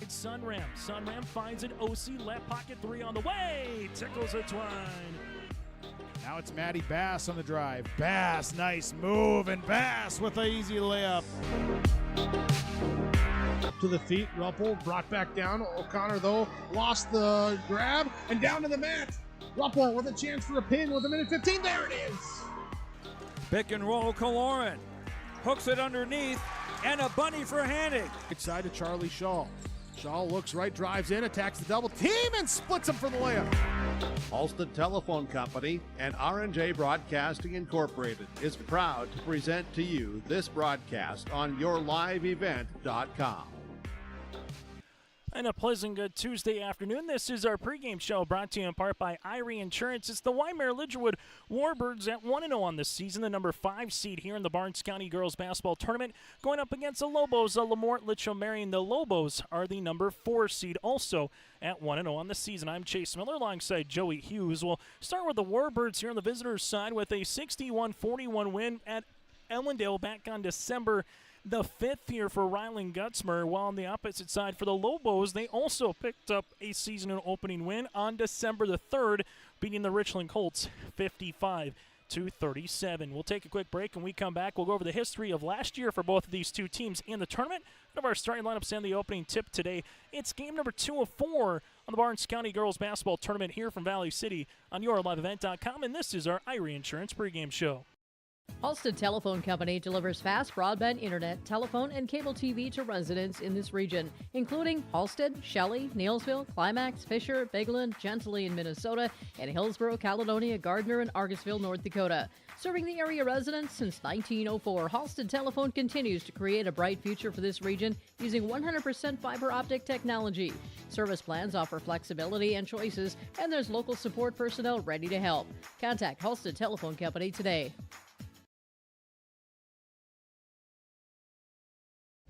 It's Sunram finds an OC left pocket three on the way. Tickles a twine. Now it's Maddie Bass on the drive. Bass, nice move, and Bass with an easy layup. To the feet, Ruppel brought back down. O'Connor, though, lost the grab and down to the mat. Ruppel with a chance for a pin with a minute 15. There it is. Pick and roll, Kaloran. Hooks it underneath, and a bunny for handing. Right side to Charlie Shaw. Shaw looks right, drives in, attacks the double team, and splits him for the layup. Halstead Telephone Company and R&J Broadcasting Incorporated is proud to present to you this broadcast on yourliveevent.com. And a pleasant good Tuesday afternoon. This is our pregame show brought to you in part by Irie Insurance. It's the Wyndmere-Lidgerwood Warbirds at 1-0 on this season, the number 5 seed here in the Barnes County Girls Basketball Tournament, going up against the Lobos, the LaMoure-Litchville Marion. The Lobos are the number 4 seed, also at 1-0 on the season. I'm Chase Miller alongside Joey Hughes. We'll start with the Warbirds here on the visitors' side with a 61-41 win at Ellendale back on December the 5th here for Ryland Gutzmer, while on the opposite side for the Lobos, they also picked up a season opening win on December the 3rd, beating the Richland Colts 55-37. We'll take a quick break. When we come back, we'll go over the history of last year for both of these two teams in the tournament. One of our starting lineups and the opening tip today. It's game number 2 of 4 on the Barnes County Girls Basketball Tournament here from Valley City on yourliveevent.com, and this is our Irie Insurance pregame show. Halstead Telephone Company delivers fast broadband internet, telephone, and cable TV to residents in this region, including Halstead, Shelley, Neelsville, Climax, Fisher, Bigland, Gentilly in Minnesota, and Hillsborough, Caledonia, Gardner, and Argosville, North Dakota. Serving the area residents since 1904, Halstead Telephone continues to create a bright future for this region using 100% fiber optic technology. Service plans offer flexibility and choices, and there's local support personnel ready to help. Contact Halstead Telephone Company today.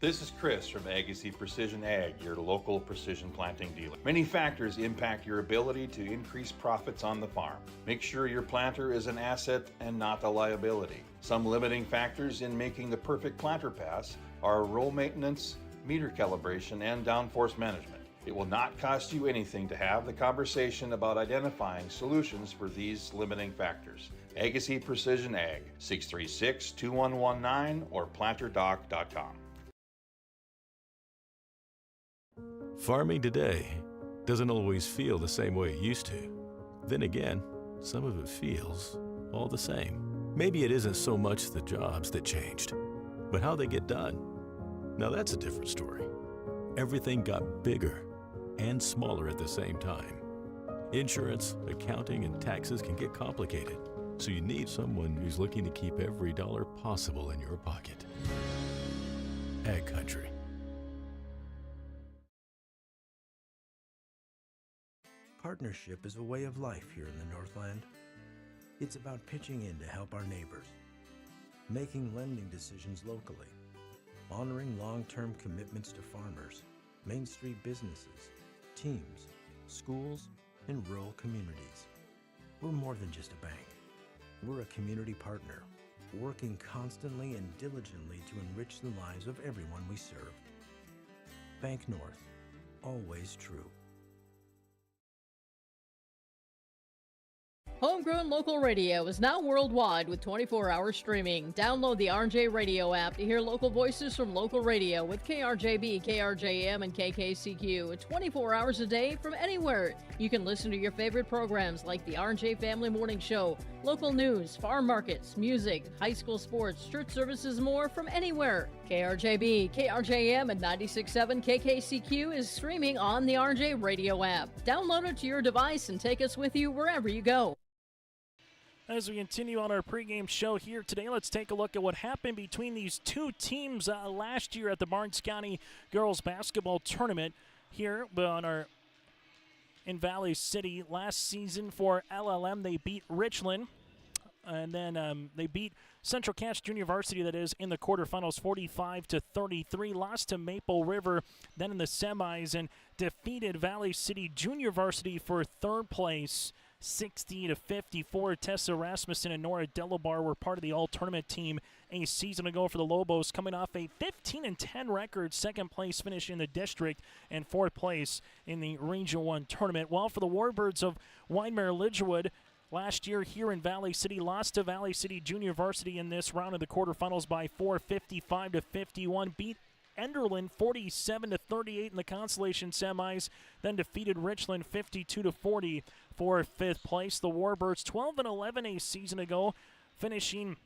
This is Chris from Agassiz Precision Ag, your local precision planting dealer. Many factors impact your ability to increase profits on the farm. Make sure your planter is an asset and not a liability. Some limiting factors in making the perfect planter pass are row maintenance, meter calibration, and downforce management. It will not cost you anything to have the conversation about identifying solutions for these limiting factors. Agassiz Precision Ag, 636-2119 or planterdoc.com. Farming today doesn't always feel the same way it used to. Then again, some of it feels all the same. Maybe it isn't so much the jobs that changed, but how they get done. Now that's a different story. Everything got bigger and smaller at the same time. Insurance, accounting, and taxes can get complicated, so you need someone who's looking to keep every dollar possible in your pocket. Ag Country. Partnership is a way of life here in the Northland. It's about pitching in to help our neighbors, making lending decisions locally, honoring long-term commitments to farmers, Main Street businesses, teams, schools, and rural communities. We're more than just a bank. We're a community partner, working constantly and diligently to enrich the lives of everyone we serve. Bank North, always true. Homegrown local radio is now worldwide with 24-hour streaming. Download the RJ Radio app to hear local voices from local radio with KRJB, KRJM, and KKCQ 24 hours a day from anywhere. You can listen to your favorite programs like the RJ Family Morning Show, local news, farm markets, music, high school sports, church services, more from anywhere. KRJB, KRJM, and 96.7 KKCQ is streaming on the RJ Radio app. Download it to your device and take us with you wherever you go. As we continue on our pregame show here today, let's take a look at what happened between these two teams last year at the Barnes County Girls Basketball Tournament here in Valley City. Last season for LLM, they beat Richland, and then they beat Central Cache Junior Varsity, that is, in the quarterfinals 45-33. Lost to Maple River then in the semis and defeated Valley City Junior Varsity for third place 60-54. Tessa Rasmussen and Nora Delabar were part of the all-tournament team a season ago for the Lobos, coming off a 15-10 record, second place finish in the district and fourth place in the Region 1 tournament. While for the Warbirds of Wyndmere-Lidgerwood, last year here in Valley City, lost to Valley City Junior Varsity in this round of the quarterfinals by 4, 55-51. Beat Enderlin 47-38 in the consolation semis, then defeated Richland 52-40 for fifth place. The Warbirds 12-11 a season ago, finishing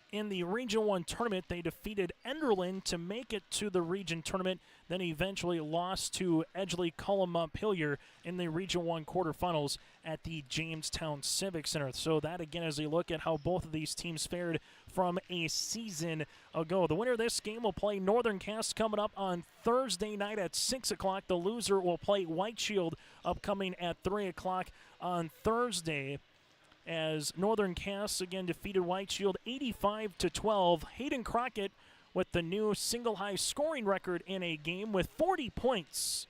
in the Region 1 tournament. They defeated Enderlin to make it to the region tournament, then eventually lost to Edgeley-Cullum-Hillier in the Region 1 quarterfinals at the Jamestown Civic Center. So that, again, as we look at how both of these teams fared from a season ago. The winner of this game will play Northern Cass coming up on Thursday night at 6 o'clock. The loser will play White Shield upcoming at 3 o'clock on Thursday, as Northern Cass again defeated White Shield 85-12. Hayden Crockett with the new single high scoring record in a game with 40 points,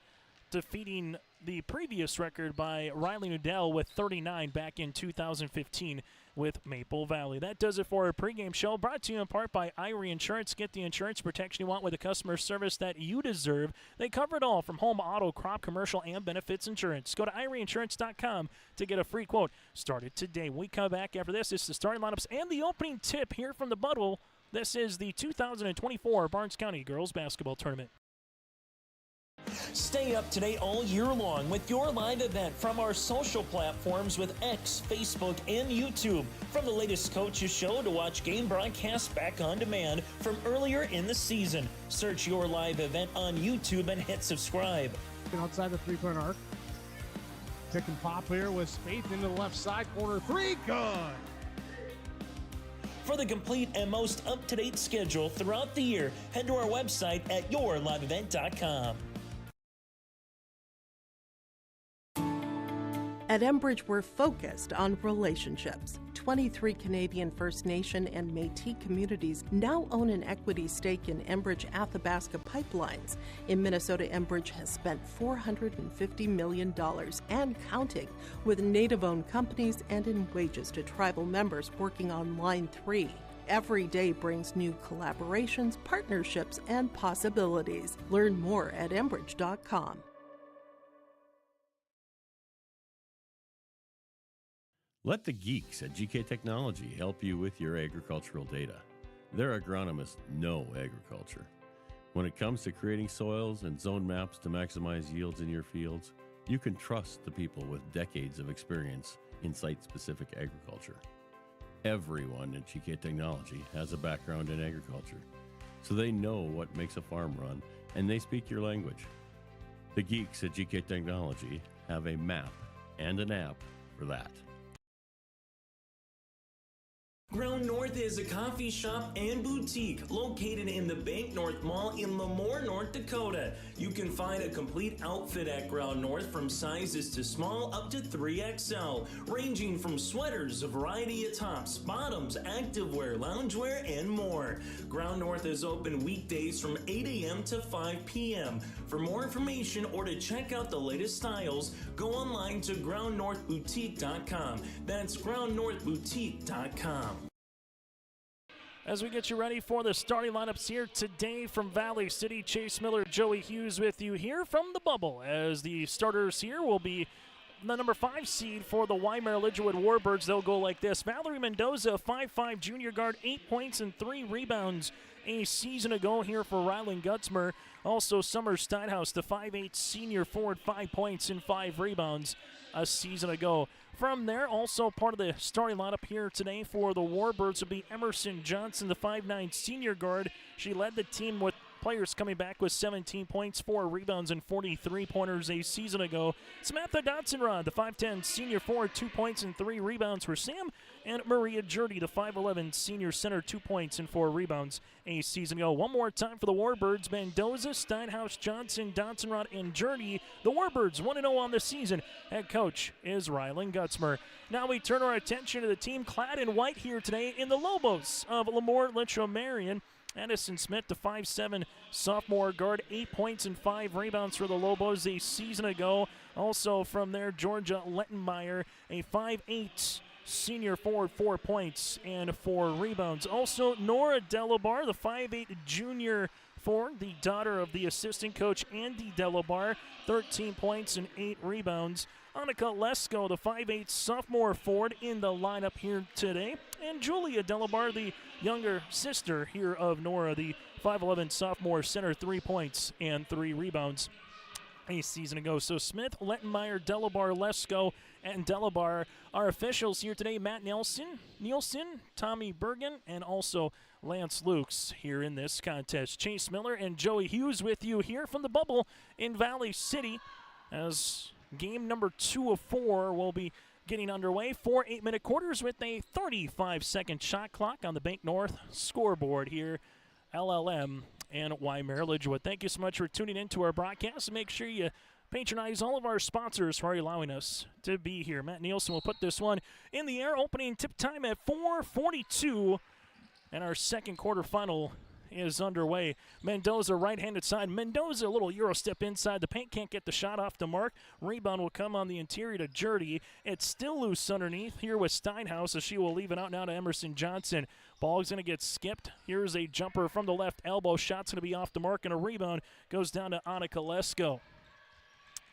defeating the previous record by Riley Nudell with 39 back in 2015 with Maple Valley. That does it for our pregame show, brought to you in part by Irie Insurance. Get the insurance protection you want with the customer service that you deserve. They cover it all, from home, auto, crop, commercial, and benefits insurance. Go to IrieInsurance.com to get a free quote. Started today. When we come back after this, it's the starting lineups and the opening tip here from the Buttle. This is the 2024 Barnes County Girls Basketball Tournament. Stay up to date all year long with your live event from our social platforms with X, Facebook, and YouTube. From the latest coaches show to watch game broadcasts back on demand from earlier in the season. Search your live event on YouTube and hit subscribe. Outside the three-point arc. Pick and pop here with Spaeth into the left side corner. Three, good. For the complete and most up-to-date schedule throughout the year, head to our website at yourliveevent.com. At Enbridge, we're focused on relationships. 23 Canadian First Nation and Métis communities now own an equity stake in Enbridge Athabasca Pipelines. In Minnesota, Enbridge has spent $450 million and counting, with Native-owned companies and in wages to tribal members working on Line 3. Every day brings new collaborations, partnerships, and possibilities. Learn more at Enbridge.com. Let the geeks at GK Technology help you with your agricultural data. Their agronomists know agriculture. When it comes to creating soils and zone maps to maximize yields in your fields, you can trust the people with decades of experience in site-specific agriculture. Everyone at GK Technology has a background in agriculture, so they know what makes a farm run, and they speak your language. The geeks at GK Technology have a map and an app for that. Ground North is a coffee shop and boutique located in the Bank North Mall in LaMoure, North Dakota. You can find a complete outfit at Ground North, from sizes to small up to 3XL, ranging from sweaters, a variety of tops, bottoms, activewear, loungewear, and more. Ground North is open weekdays from 8 a.m. to 5 p.m. For more information or to check out the latest styles, go online to groundnorthboutique.com. That's groundnorthboutique.com. As we get you ready for the starting lineups here today from Valley City, Chase Miller, Joey Hughes with you here from the Bubble, as the starters here will be the number 5 seed for the Wyndmere-Lidgerwood Warbirds. They'll go like this: Valerie Mendoza, 5'5" junior guard, 8 points and 3 rebounds a season ago here for Rylan Gutzmer. Also Summer Steinhaus, the 5'8" senior forward, 5 points and 5 rebounds a season ago. From there, also part of the starting lineup here today for the Warbirds will be Emerson Johnson, the 5'9" senior guard. She led the team with players coming back with 17 points, 4 rebounds, and 43-pointers a season ago. Samantha Dotson-Rod, the 5'10" senior forward, 2 points and 3 rebounds for Sam. And Maria Jurdy, the 5'11" senior center, 2 points and 4 rebounds a season ago. One more time for the Warbirds: Mendoza, Steinhaus, Johnson, Dotson-Rod, and Jurdy. The Warbirds 1-0 on the season. Head coach is Rylan Gutzmer. Now we turn our attention to the team clad in white here today in the Lobos of LaMoure-Litchville Marion. Addison Smith, the 5'7" sophomore guard, 8 points and 5 rebounds for the Lobos a season ago. Also from there, Georgia Lettenmeyer, a 5'8" senior forward, 4 points and 4 rebounds. Also, Nora Delabar, the 5'8" junior forward, the daughter of the assistant coach Andy Delabar, 13 points and 8 rebounds. Annika Lesko, the 5'8" sophomore forward, in the lineup here today. And Julia Delabar, the younger sister here of Nora, the 5'11" sophomore center, 3 points and 3 rebounds a season ago. So Smith, Lettenmeyer, Delabar, Lesko, and Delabar are officials here today. Matt Nielsen, Tommy Bergen, and also Lance Lukes here in this contest. Chase Miller and Joey Hughes with you here from the bubble in Valley City as game number 2 of 4 will be getting underway. 4 8-minute quarters with a 35-second shot clock on the Bank North scoreboard here. LLM and Wyndmere-Lidgerwood. Thank you so much for tuning in to our broadcast. Make sure you patronize all of our sponsors for allowing us to be here. Matt Nielsen will put this one in the air. Opening tip time at 4:42. And our second quarterfinal is underway. Mendoza, right-handed side. Mendoza, a little Euro step inside the paint. Can't get the shot off the mark. Rebound will come on the interior to Jurdy. It's still loose underneath here with Steinhaus, as she will leave it out now to Emerson Johnson. Ball's going to get skipped. Here's a jumper from the left elbow. Shot's going to be off the mark, and a rebound goes down to Annika Lesko.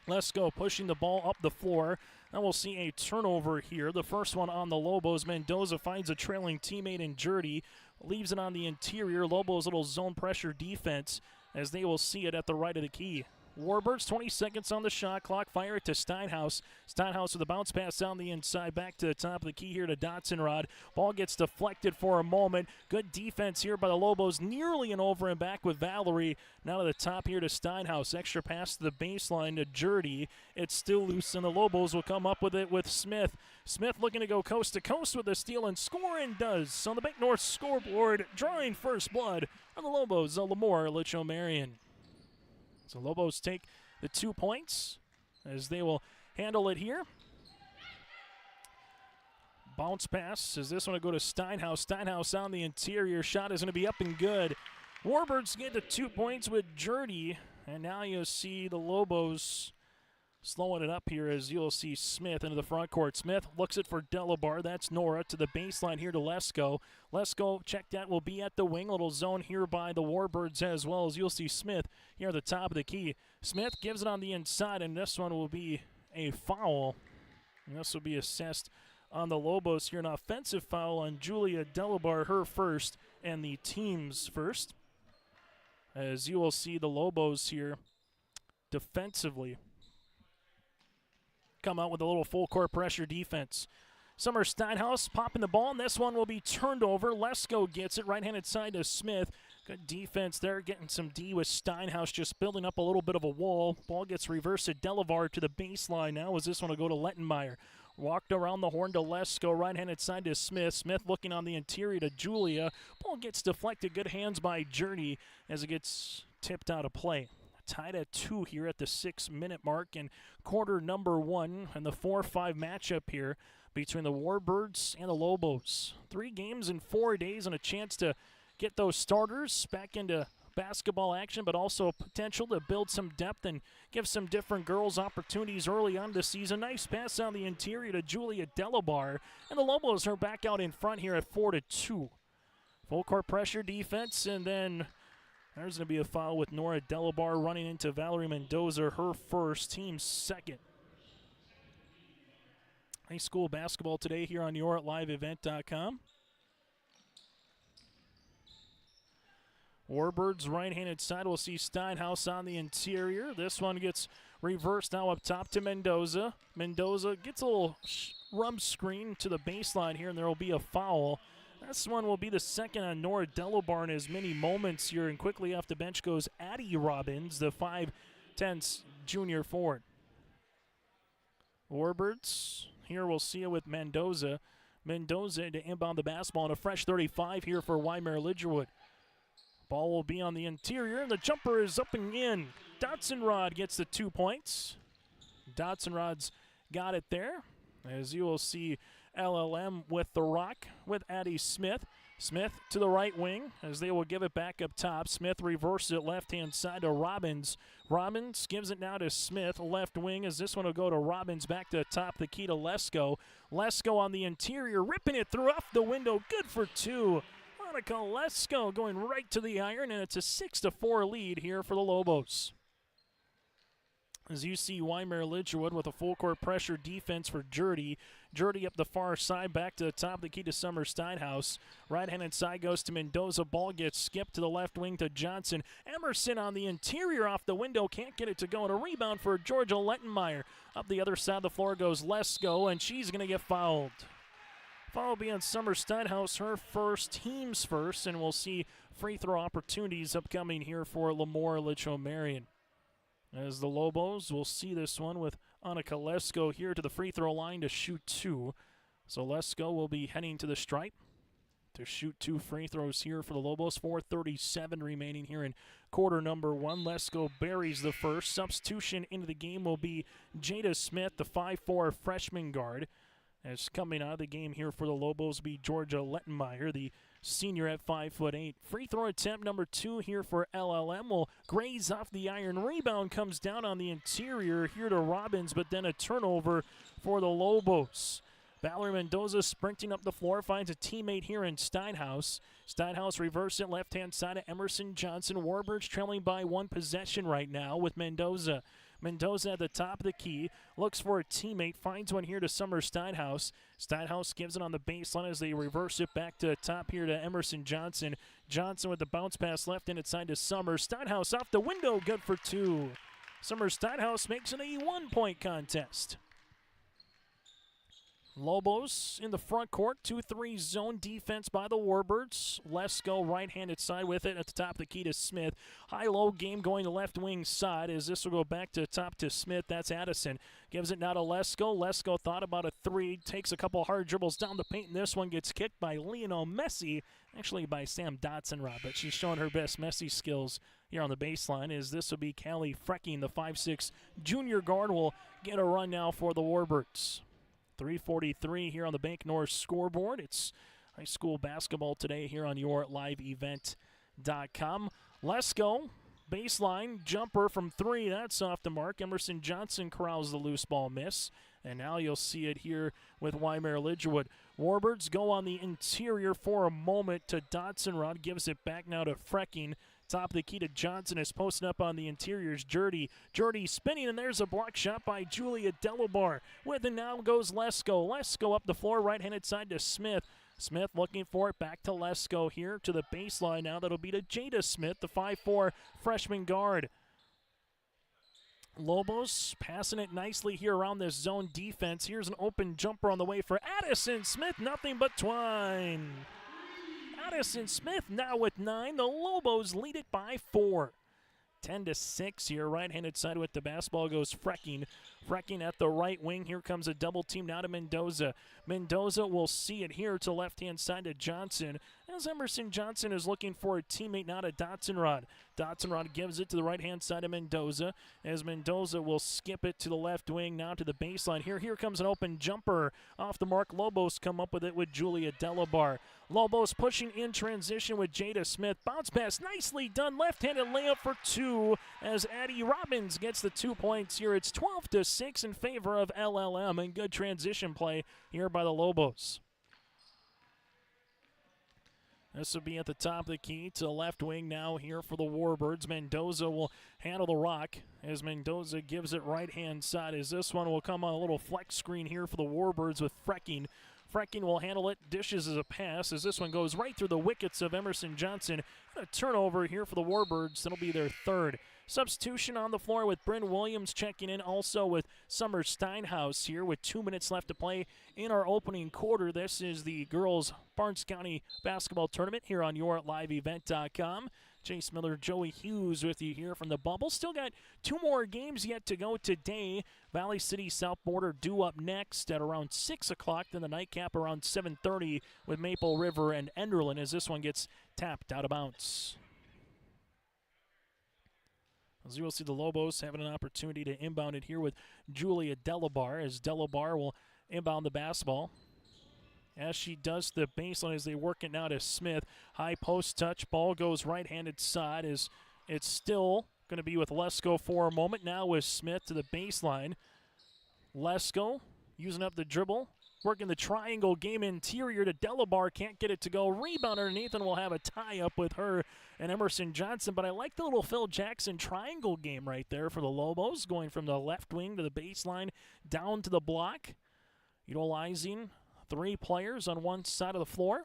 Lesko pushing the ball up the floor. Now we'll see a turnover here. The first one on the Lobos. Mendoza finds a trailing teammate in Jurdy. Leaves it on the interior. Lobos' little zone pressure defense as they will see it at the right of the key. Warbirds, 20 seconds on the shot clock. Fire it to Steinhaus. Steinhaus with a bounce pass down the inside. Back to the top of the key here to Dotson-Rod. Ball gets deflected for a moment. Good defense here by the Lobos. Nearly an over and back with Valerie. Now to the top here to Steinhaus. Extra pass to the baseline to Jurdy. It's still loose, and the Lobos will come up with it with Smith. Smith looking to go coast to coast with a steal and score, and does. On the Bank North scoreboard, drawing first blood on the Lobos, LaMoure-Litchville Marion. So Lobos take the 2 points as they will handle it here. Bounce pass as this one will go to Steinhaus. Steinhaus on the interior. Shot is going to be up and good. Warbirds get the 2 points with Jurdy. And now you'll see the Lobos slowing it up here as you'll see Smith into the front court. Smith looks it for Delabar. That's Nora to the baseline here to Lesko. Lesko, check that, will be at the wing. Little zone here by the Warbirds as well as you'll see Smith here at the top of the key. Smith gives it on the inside, and this one will be a foul. And this will be assessed on the Lobos here. An offensive foul on Julia Delabar, her first, and the team's first. As you will see the Lobos here defensively come out with a little full court pressure defense. Summer Steinhaus popping the ball, and this one will be turned over. Lesko gets it, right-handed side to Smith. Good defense there, getting some D with Steinhaus, just building up a little bit of a wall. Ball gets reversed to Delavar to the baseline now as this one will go to Lettenmeyer. Walked around the horn to Lesko, right-handed side to Smith. Smith looking on the interior to Julia. Ball gets deflected, good hands by Jurdy as it gets tipped out of play. Tied at 2 here at the 6-minute mark in quarter number 1 and the 4-5 matchup here between the Warbirds and the Lobos. 3 games in 4 days and a chance to get those starters back into basketball action, but also potential to build some depth and give some different girls opportunities early on this season. Nice pass on the interior to Julia Delabar, and the Lobos are back out in front here at 4-2. Full court pressure defense, and then there's going to be a foul with Nora Delabar running into Valerie Mendoza, her first, team second. High school basketball today here on YourLiveEvent.com. Warbirds right-handed side. We'll see Steinhaus on the interior. This one gets reversed now up top to Mendoza. Mendoza gets a little rub screen to the baseline here, and there will be a foul. This one will be the second on Nora Delabar in as many moments here, and quickly off the bench goes Addie Robbins, the 5'10" junior forward. Warbirds, here we'll see it with Mendoza. Mendoza to inbound the basketball, and a fresh 35 here for Wyndmere-Lidgerwood. Ball will be on the interior, and the jumper is up and in. Dotson-Rod gets the 2 points. Dotson-Rod's got it there, as you will see LLM with the rock with Addie Smith. Smith to the right wing as they will give it back up top. Smith reverses it left-hand side to Robbins. Robbins gives it now to Smith, left wing, as this one will go to Robbins, back to the top, the key to Lesko. Lesko on the interior, ripping it through off the window, good for two. Monica Lesko going right to the iron, and it's a 6-4 lead here for the Lobos. As you see, Wyndmere-Lidgerwood with a full-court pressure defense for Jurdy. Jurdy up the far side, back to the top, the key to Summer Steinhaus. Right-handed side goes to Mendoza. Ball gets skipped to the left wing to Johnson. Emerson on the interior off the window, can't get it to go. And a rebound for Georgia Lettenmeyer. Up the other side of the floor goes Lesko, and she's going to get fouled. Foul will be on Summer Steinhaus, her first, team's first, and we'll see free throw opportunities upcoming here for LaMoure-Litchville Marion. As the Lobos will see this one with Annika Lesko here to the free throw line to shoot two. So Lesko will be heading to the stripe to shoot two free throws here for the Lobos. 4:37 remaining here in quarter number one. Lesko buries the first. Substitution into the game will be Jada Smith, the 5'4 freshman guard. As coming out of the game here for the Lobos be Georgia Lettenmeyer, the senior at 5'8". Free throw attempt number two here for LLM will graze off the iron. Rebound comes down on the interior here to Robbins, but then a turnover for the Lobos. Valerie Mendoza sprinting up the floor, finds a teammate here in Steinhaus. Steinhaus reverses it left-hand side of Emerson Johnson. Warbirds trailing by one possession right now with Mendoza. Mendoza at the top of the key, looks for a teammate, finds one here to Summer Steinhaus. Steinhaus gives it on the baseline as they reverse it back to the top here to Emerson Johnson. Johnson with the bounce pass left-handed side to Summer. Steinhaus off the window, good for two. Summer Steinhaus makes it a one-point contest. Lobos in the front court, 2-3 zone defense by the Warbirds. Lesko right-handed side with it at the top of the key to Smith. High-low game going to left wing side as this will go back to the top to Smith. That's Addison. Gives it now to Lesko. Lesko thought about a three, takes a couple hard dribbles down the paint, and this one gets kicked by Lionel Messi, actually by Sam Dotson-Rob, but she's showing her best Messi skills here on the baseline as this will be Callie Frecking, the 5'6 junior guard, will get a run now for the Warbirds. 3:43 here on the Bank North scoreboard. It's high school basketball today here on your liveevent.com. Lesko, baseline, jumper from three. That's off the mark. Emerson Johnson corrals the loose ball miss. And now you'll see it here with Wyndmere-Lidgerwood. Warbirds go on the interior for a moment to Dotson-Rod. Gives it back now to Frecking. Top of the key to Johnson is posting up on the interiors. Jurdy spinning, and there's a block shot by Julia Delabar. With it now goes Lesko. Lesko up the floor, right-handed side to Smith. Smith looking for it, back to Lesko here to the baseline now. That'll be to Jada Smith, the 5'4 freshman guard. Lobos passing it nicely here around this zone defense. Here's an open jumper on the way for Addison Smith, nothing but twine. Addison Smith now with 9. The Lobos lead it by 4. 10-6 here, right-handed side with the basketball goes Frecking. Frecking at the right wing. Here comes a double team now to Mendoza. Mendoza will see it here to left-hand side to Johnson. As Emerson Johnson is looking for a teammate now to Dotson-Rod. Dotson-Rod gives it to the right-hand side of Mendoza. As Mendoza will skip it to the left wing now to the baseline. Here comes an open jumper off the mark. Lobos come up with it with Julia Delabar. Lobos pushing in transition with Jada Smith. Bounce pass nicely done. Left-handed layup for two as Addie Robbins gets the 2 points here. It's 12-6 in favor of LLM, and good transition play here by the Lobos. This will be at the top of the key to the left wing now here for the Warbirds. Mendoza will handle the rock as Mendoza gives it right-hand side as this one will come on a little flex screen here for the Warbirds with Frecking. Frecking will handle it, dishes as a pass as this one goes right through the wickets of Emerson Johnson. A turnover here for the Warbirds. That'll be their third. Substitution on the floor with Bryn Williams checking in, also with Summer Steinhaus here with 2 minutes left to play in our opening quarter. This is the girls Barnes County basketball tournament here on your liveevent.com. Chase Miller, Joey Hughes with you here from the bubble. Still got 2 more games yet to go today. Valley City South Border due up next at around 6 o'clock. Then the nightcap around 7:30 with Maple River and Enderlin as this one gets tapped out of bounds. As you will see, the Lobos having an opportunity to inbound it here with Julia Delabar as Delabar will inbound the basketball. as she does the baseline as they work it now to Smith. High post touch, ball goes right-handed side as it's still going to be with Lesko for a moment. Now with Smith to the baseline. Lesko using up the dribble, working the triangle game interior to DeLaBar, can't get it to go. Rebound underneath, and we'll have a tie-up with her and Emerson Johnson. But I like the little Phil Jackson triangle game right there for the Lobos, going from the left wing to the baseline down to the block, utilizing 3 players on one side of the floor.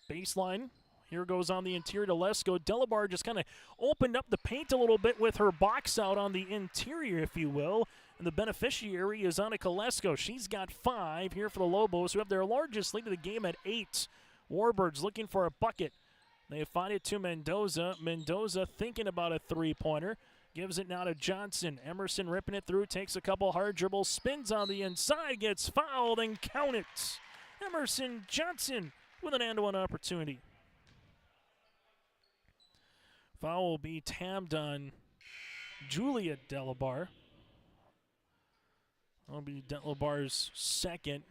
Baseline, here goes on the interior to Lesko. DeLaBar just kind of opened up the paint a little bit with her box out on the interior, if you will. And the beneficiary is Annika Lesko. She's got 5 here for the Lobos, who have their largest lead of the game at 8. Warbirds looking for a bucket. They find it to Mendoza. Mendoza thinking about a 3-pointer. Gives it now to Johnson. Emerson ripping it through, takes a couple hard dribbles, spins on the inside, gets fouled, and count it. Emerson Johnson with an and-one opportunity. Foul will be tabbed on Julia DeLaBar. That'll be DeLaBar's second.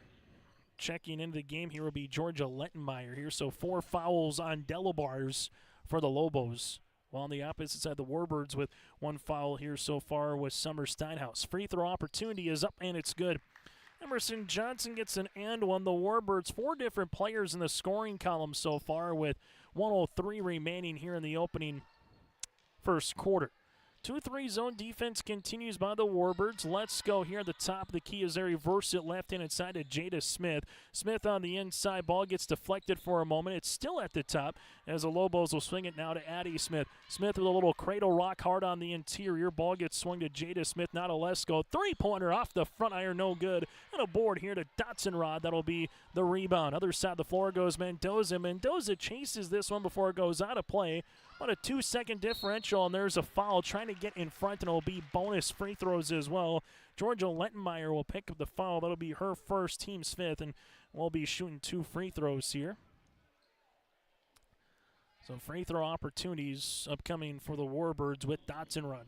Checking into the game here will be Georgia Lettenmeyer here. So 4 fouls on DeLaBar's for the Lobos. While on the opposite side, the Warbirds with 1 foul here so far with Summer Steinhaus. Free throw opportunity is up, and it's good. Emerson Johnson gets an and one. The Warbirds, 4 different players in the scoring column so far with 1:03 remaining here in the opening first quarter. 2-3 zone defense continues by the Warbirds. Let's go here at the top of the key as they reverse it left-handed side to Jada Smith. Smith on the inside. Ball gets deflected for a moment. It's still at the top as the Lobos will swing it now to Addie Smith. Smith with a little cradle rock hard on the interior. Ball gets swung to Jada Smith, not a Lesko. 3-pointer off the front iron, no good. And a board here to Dotson-Rod. That'll be the rebound. Other side of the floor goes Mendoza. Mendoza chases this one before it goes out of play. About a 2-second differential, and there's a foul trying to get in front, and it'll be bonus free throws as well. Georgia Lettenmeyer will pick up the foul. That'll be her first, team's 5th, and we'll be shooting 2 free throws here. So free throw opportunities upcoming for the Warbirds with Dotson-Rod.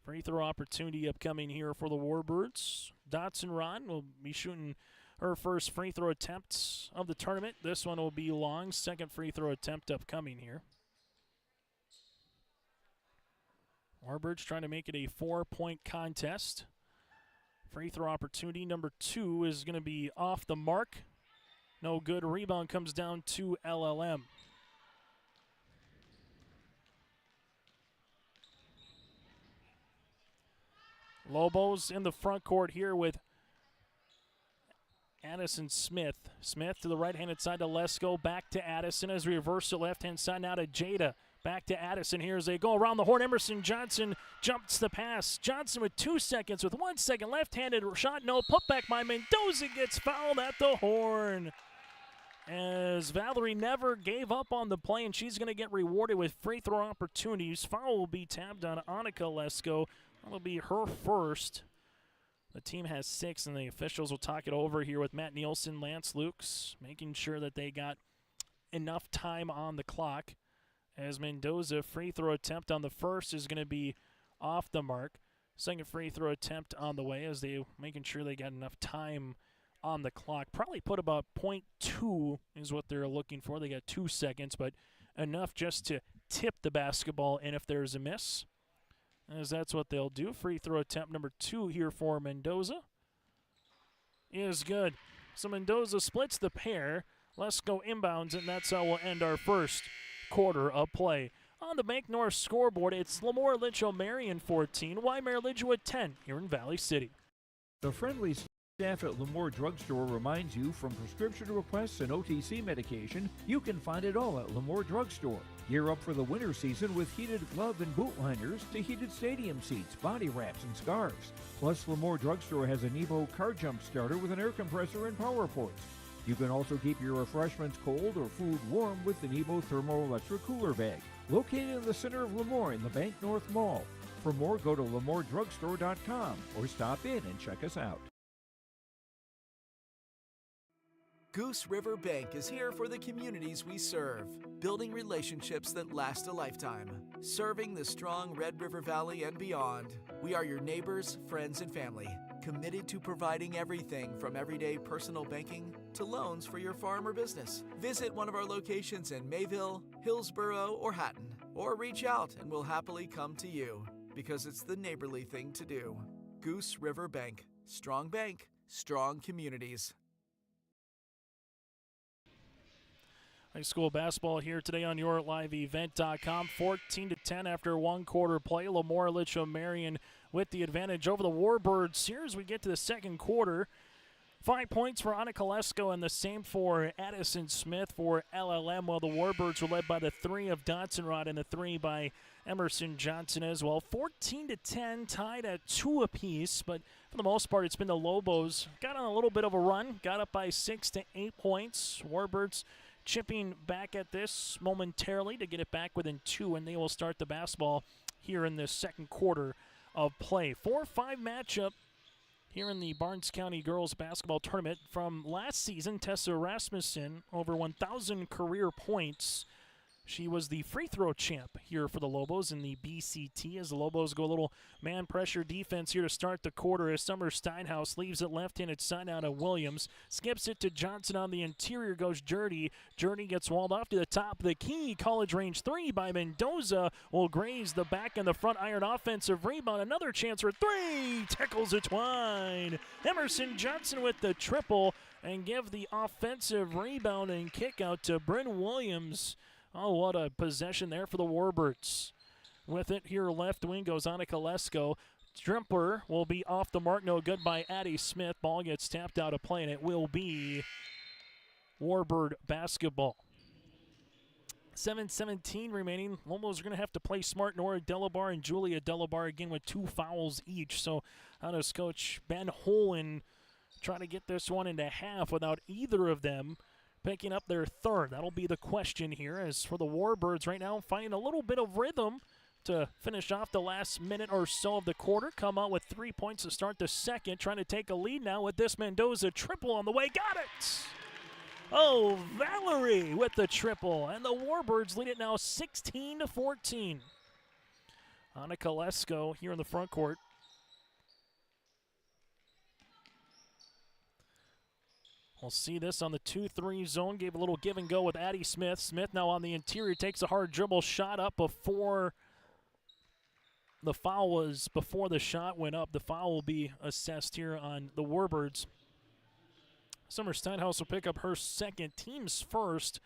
Free throw opportunity upcoming here for the Warbirds. Dotson-Rod will be shooting her first free throw attempt of the tournament. This one will be long. Second free throw attempt upcoming here. Warbirds trying to make it a 4-point contest. Free throw opportunity number 2 is going to be off the mark. No good. Rebound comes down to LLM. Lobos in the front court here with Addison Smith. Smith to the right-handed side to Lesko. Back to Addison as we reverse the left-hand side now to Jada. Back to Addison here as they go around the horn. Emerson Johnson jumps the pass. Johnson with 2 seconds with 1 second. Left-handed shot, no. Putback by Mendoza, gets fouled at the horn. As Valerie never gave up on the play, and she's going to get rewarded with free throw opportunities. Foul will be tabbed on Annika Lesko. That'll be her first. The team has 6, and the officials will talk it over here with Matt Nielsen, Lance Lukes, making sure that they got enough time on the clock. As Mendoza, free throw attempt on the first is going to be off the mark. Second free throw attempt on the way as they making sure they got enough time on the clock. Probably put about 0.2 is what they're looking for. They got 2 seconds, but enough just to tip the basketball in if there's a miss, as that's what they'll do. Free throw attempt number 2 here for Mendoza is good. So Mendoza splits the pair. Let's go inbounds, and that's how we'll end our first quarter of play. On the Bank North scoreboard, it's LaMoure-Litchville Marion 14, Wyndmere-Lidgerwood 10 here in Valley City. The friendly staff at LaMoure Drugstore reminds you, from prescription requests and OTC medication, you can find it all at LaMoure Drugstore. Gear up for the winter season with heated glove and boot liners to heated stadium seats, body wraps, and scarves. Plus, LaMoure Drugstore has an Evo car jump starter with an air compressor and power ports. You can also keep your refreshments cold or food warm with an Evo thermoelectric cooler bag. Located in the center of LaMoure in the Bank North Mall. For more, go to LaMoureDrugstore.com or stop in and check us out. Goose River Bank is here for the communities we serve, building relationships that last a lifetime. Serving the strong Red River Valley and beyond, we are your neighbors, friends, and family. committed to providing everything from everyday personal banking to loans for your farm or business. Visit one of our locations in Mayville, Hillsborough, or Hatton, or reach out and we'll happily come to you, because it's the neighborly thing to do. Goose River Bank. Strong bank, strong communities. High school basketball here today on YourLiveEvent.com. 14-10 after one quarter play. LaMoure-Litchville Marion with the advantage over the Warbirds here as we get to the second quarter. 5 points for Anna Kolesko and the same for Addison Smith for LLM, while the Warbirds were led by the 3 of Dotson and the 3 by Emerson Johnson as well. 14-10, tied at 2 apiece, but for the most part it's been the Lobos. Got on a little bit of a run, got up by 6 to 8 points. Warbirds chipping back at this momentarily to get it back within 2, and they will start the basketball here in the second quarter of play. 4-5 matchup here in the Barnes County Girls Basketball Tournament. From last season, Tessa Rasmussen, over 1,000 career points. She was the free throw champ here for the Lobos in the BCT as the Lobos go a little man pressure defense here to start the quarter as Summer Steinhaus leaves it left-handed side out of Williams. Skips it to Johnson on the interior, goes Jurdy. Jurdy gets walled off to the top of the key. College range 3 by Mendoza will graze the back and the front iron offensive rebound. Another chance for 3. Tackles it wide. Emerson Johnson with the triple and give the offensive rebound and kick out to Bryn Williams. Oh, what a possession there for the Warbirds. With it here, left wing goes Anna Kolesko. Drimper will be off the mark, no good by Addie Smith. Ball gets tapped out of play, and it will be Warbird basketball. 7:17 remaining. Lobos are going to have to play smart. Nora Delabar and Julia Delabar again with 2 fouls each. So how does Coach Ben Holen try to get this one into half without either of them picking up their third? That'll be the question here. As for the Warbirds right now, finding a little bit of rhythm to finish off the last minute or so of the quarter. Come out with 3 points to start the second. Trying to take a lead now with this Mendoza triple on the way. Got it! Oh, Valerie with the triple. And the Warbirds lead it now 16-14. Anna Kolesko here in the front court. We'll see this on the 2-3 zone. Gave a little give and go with Addie Smith. Smith now on the interior takes a hard dribble shot up before the foul was before the shot went up. The foul will be assessed here on the Warbirds. Summer Steinhaus will pick up her second, team's first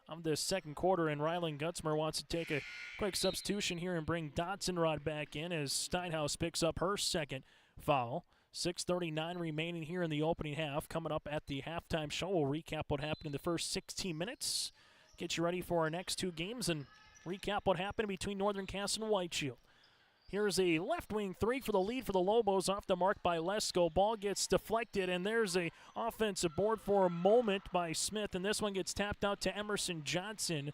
of this second quarter, and Rylan Gutzmer wants to take a quick substitution here and bring Dotson back in as Steinhaus picks up her second foul. 6:39 remaining here in the opening half. Coming up at the halftime show, we'll recap what happened in the first 16 minutes, get you ready for our next 2 games, and recap what happened between Northern Cass and White Shield. Here's a left wing 3 for the lead for the Lobos, off the mark by Lesko. Ball gets deflected, and there's a offensive board for a moment by Smith, and this one gets tapped out to Emerson Johnson.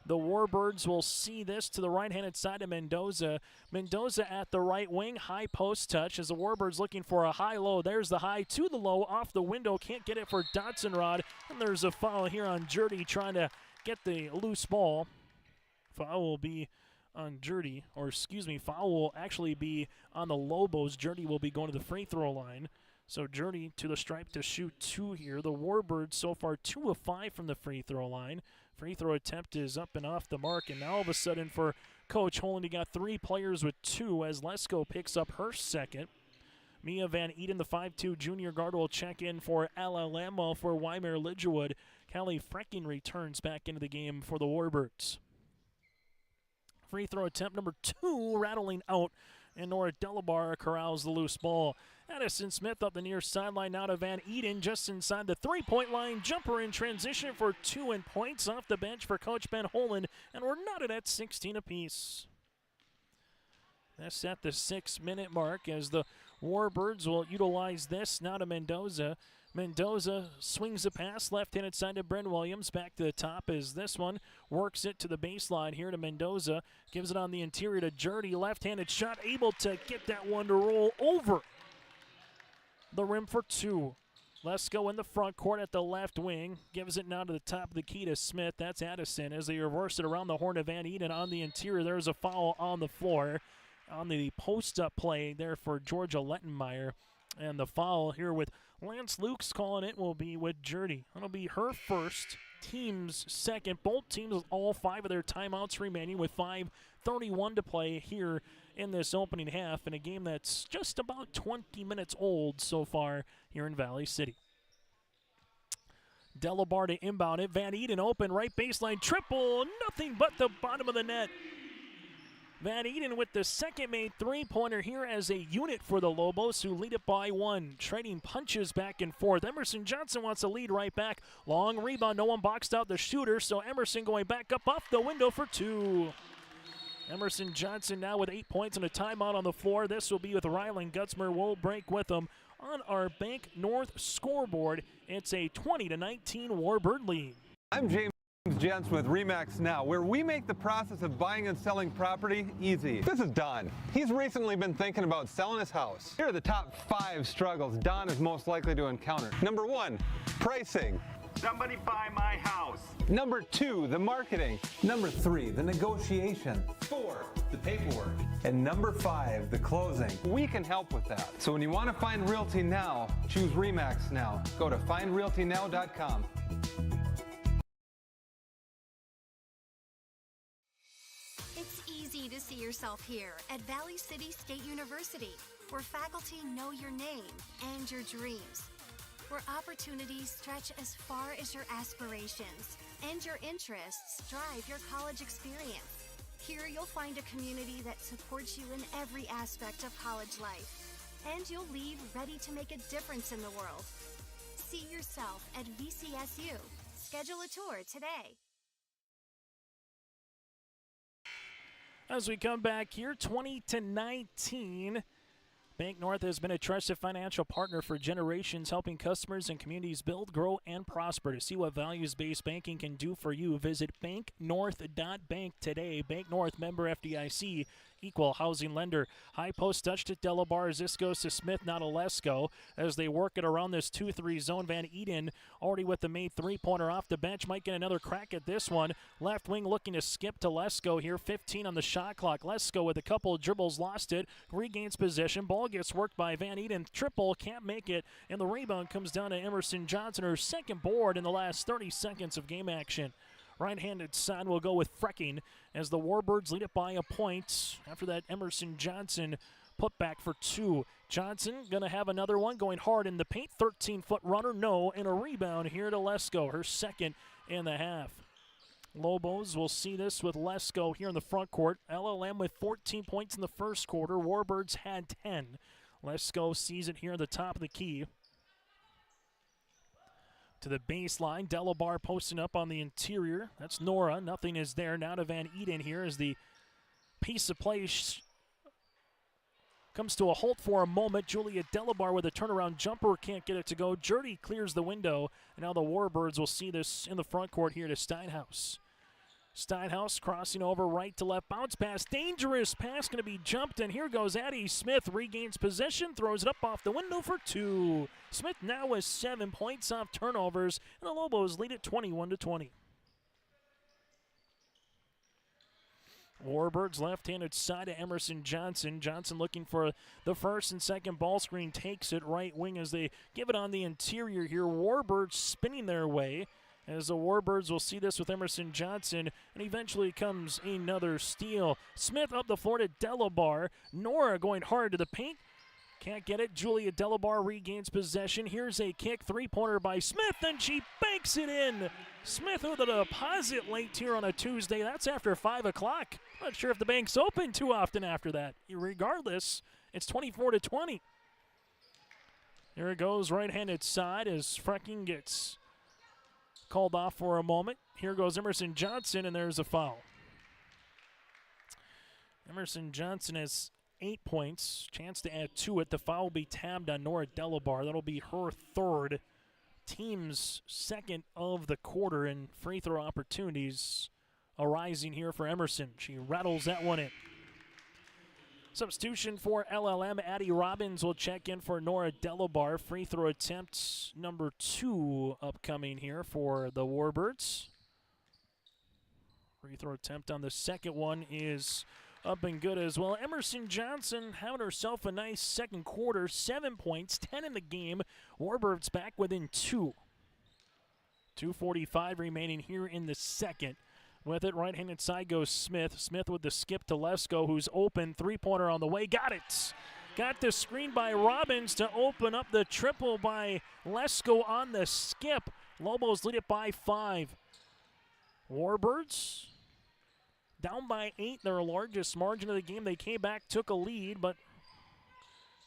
The Warbirds will see this to the right-handed side of Mendoza. Mendoza at the right wing, high post touch as the Warbirds looking for a high-low. There's the high to the low, off the window, can't get it for Dotson. And there's a foul here on Jurdy trying to get the loose ball. Foul will be on Jurdy, or excuse me, foul will actually be on the Lobos. Jurdy will be going to the free throw line. So Jurdy to the stripe to shoot 2 here. The Warbirds so far 2 of 5 from the free throw line. Free throw attempt is up and off the mark, and now all of a sudden for Coach Holen, he got 3 players with 2 as Lesko picks up her second. Mia Van Eden, the 5'2 junior guard, will check in for LLM for Wyndmere-Lidgerwood. Callie Frecking returns back into the game for the Warbirds. Free throw attempt number 2 rattling out, and Nora Delabar corrals the loose ball. Addison Smith up the near sideline now to Van Eden just inside the 3-point line. Jumper in transition for 2 and points off the bench for Coach Ben Holen, and we're knotted at 16 apiece. That's at the 6-minute mark as the Warbirds will utilize this now to Mendoza. Mendoza swings the pass left-handed side to Bryn Williams. Back to the top as this one works it to the baseline here to Mendoza. Gives it on the interior to Jurdy. Left-handed shot, able to get that one to roll over the rim for 2. Lesko in the front court at the left wing. Gives it now to the top of the key to Smith. That's Addison as they reverse it around the horn of Van Eden on the interior. There's a foul on the floor on the post-up play there for Georgia Lettenmeyer. And the foul here with Lance Lukes calling it will be with Jurdy. That'll be her first, team's second. Both teams with all 5 of their timeouts remaining with 5:31 to play here in this opening half in a game that's just about 20 minutes old so far here in Valley City. Delabar to inbound it. Van Eden open, right baseline triple. Nothing but the bottom of the net. Van Eden with the second made three-pointer here as a unit for the Lobos, who lead it by 1. Trading punches back and forth. Emerson Johnson wants to lead right back. Long rebound. No one boxed out the shooter, so Emerson going back up off the window for 2. Emerson Johnson now with 8 points and a timeout on the floor. This will be with Ryland Gutzmer. We'll break with them on our Bank North scoreboard. It's a 20-19 Warbird lead. I'm James Jensen with RE/MAX Now, where we make the process of buying and selling property easy. This is Don. He's recently been thinking about selling his house. Here are the top 5 struggles Don is most likely to encounter. Number 1, pricing. Somebody buy my house. Number 2, the marketing. Number 3, the negotiation. 4, the paperwork. And number 5, the closing. We can help with that. So when you want to find Realty Now, choose RE/MAX Now. Go to findrealtynow.com. It's easy to see yourself here at Valley City State University, where faculty know your name and your dreams, where opportunities stretch as far as your aspirations and your interests drive your college experience. Here you'll find a community that supports you in every aspect of college life, and you'll leave ready to make a difference in the world. See yourself at VCSU. Schedule a tour today. As we come back here, 20-19. Bank North has been a trusted financial partner for generations, helping customers and communities build, grow, and prosper. To see what values-based banking can do for you, visit banknorth.bank today. Bank North, member FDIC, equal housing lender. High post touch to Delabar. This goes to Smith, not Olesko, as they work it around this 2-3 zone. Van Eden already with the made three-pointer off the bench. Might get another crack at this one. Left wing looking to skip to Lesko here. 15 on the shot clock. Lesko with a couple of dribbles, lost it. Regains possession. Ball gets worked by Van Eden. Triple, can't make it. And the rebound comes down to Emerson Johnson, her second board in the last 30 seconds of game action. Right-handed side will go with Frecking as the Warbirds lead it by a point. After that, Emerson Johnson put back for 2. Johnson going to have another one going hard in the paint. 13-foot runner, no, and a rebound here to Lesko, her second in the half. Lobos will see this with Lesko here in the front court. LLM with 14 points in the first quarter. Warbirds had 10. Lesko sees it here at the top of the key. To the baseline, Delabar posting up on the interior. That's Nora. Nothing is there. Now to Van Eden here as the piece of play comes to a halt for a moment. Julia Delabar with a turnaround jumper. Can't get it to go. Jurdy clears the window. And now the Warbirds will see this in the front court here to Steinhaus. Steinhaus crossing over right to left. Bounce pass. Dangerous pass going to be jumped. And here goes Addie Smith. Regains possession. Throws it up off the window for 2. Smith now with 7 points off turnovers. And the Lobos lead it 21-20. Warbirds left-handed side to Emerson Johnson. Johnson looking for the first and second ball screen. Takes it right wing as they give it on the interior here. Warbirds spinning their way. As the Warbirds will see this with Emerson Johnson, and eventually comes another steal. Smith up the floor to Delabar. Nora going hard to the paint. Can't get it. Julia Delabar regains possession. Here's a kick. Three-pointer by Smith, and she banks it in. Smith with a deposit late here on a Tuesday. That's after 5 o'clock. Not sure if the bank's open too often after that. Regardless, it's 24-20. Here it goes, right-handed side as Frecking gets called off for a moment. Here goes Emerson Johnson, and there's a foul. Emerson Johnson has 8 points. Chance to add to it. The foul will be tabbed on Nora Delabar. That'll be her third. Team's second of the quarter, and free throw opportunities arising here for Emerson. She rattles that one in. Substitution for LLM. Addie Robbins will check in for Nora Delabar. Free throw attempt number 2 upcoming here for the Warbirds. Free throw attempt on the second one is up and good as well. Emerson Johnson having herself a nice second quarter, 7 points, 10 in the game. Warbirds back within 2. 2:45 remaining here in the second. With it, right-handed side goes Smith. Smith with the skip to Lesko, who's open. Three-pointer on the way. Got it. Got the screen by Robbins to open up the triple by Lesko on the skip. Lobos lead it by 5. Warbirds down by 8, their largest margin of the game. They came back, took a lead, but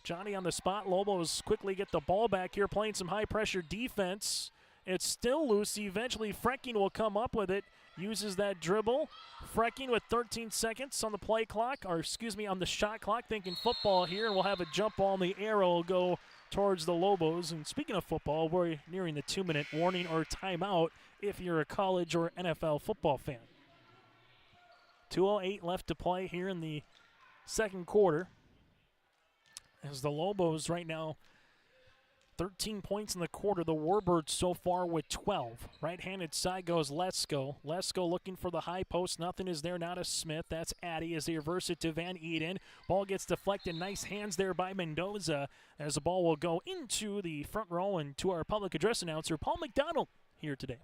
Johnny on the spot. Lobos quickly get the ball back here, playing some high-pressure defense. It's still loose. Eventually, Frecking will come up with it. Uses that dribble. Frecking with 13 seconds on the play clock, or excuse me, on the shot clock. Thinking football here, and we'll have a jump ball, and the arrow will go towards the Lobos. And speaking of football, we're nearing the 2-minute warning or timeout if you're a college or NFL football fan. 2:08 left to play here in the second quarter. As the Lobos right now, 13 points in the quarter. The Warbirds so far with 12. Right-handed side goes Lesko. Lesko looking for the high post. Nothing is there. Not a Smith. That's Addy as they reverse it to Van Eden. Ball gets deflected. Nice hands there by Mendoza as the ball will go into the front row and to our public address announcer, Paul McDonald, here today.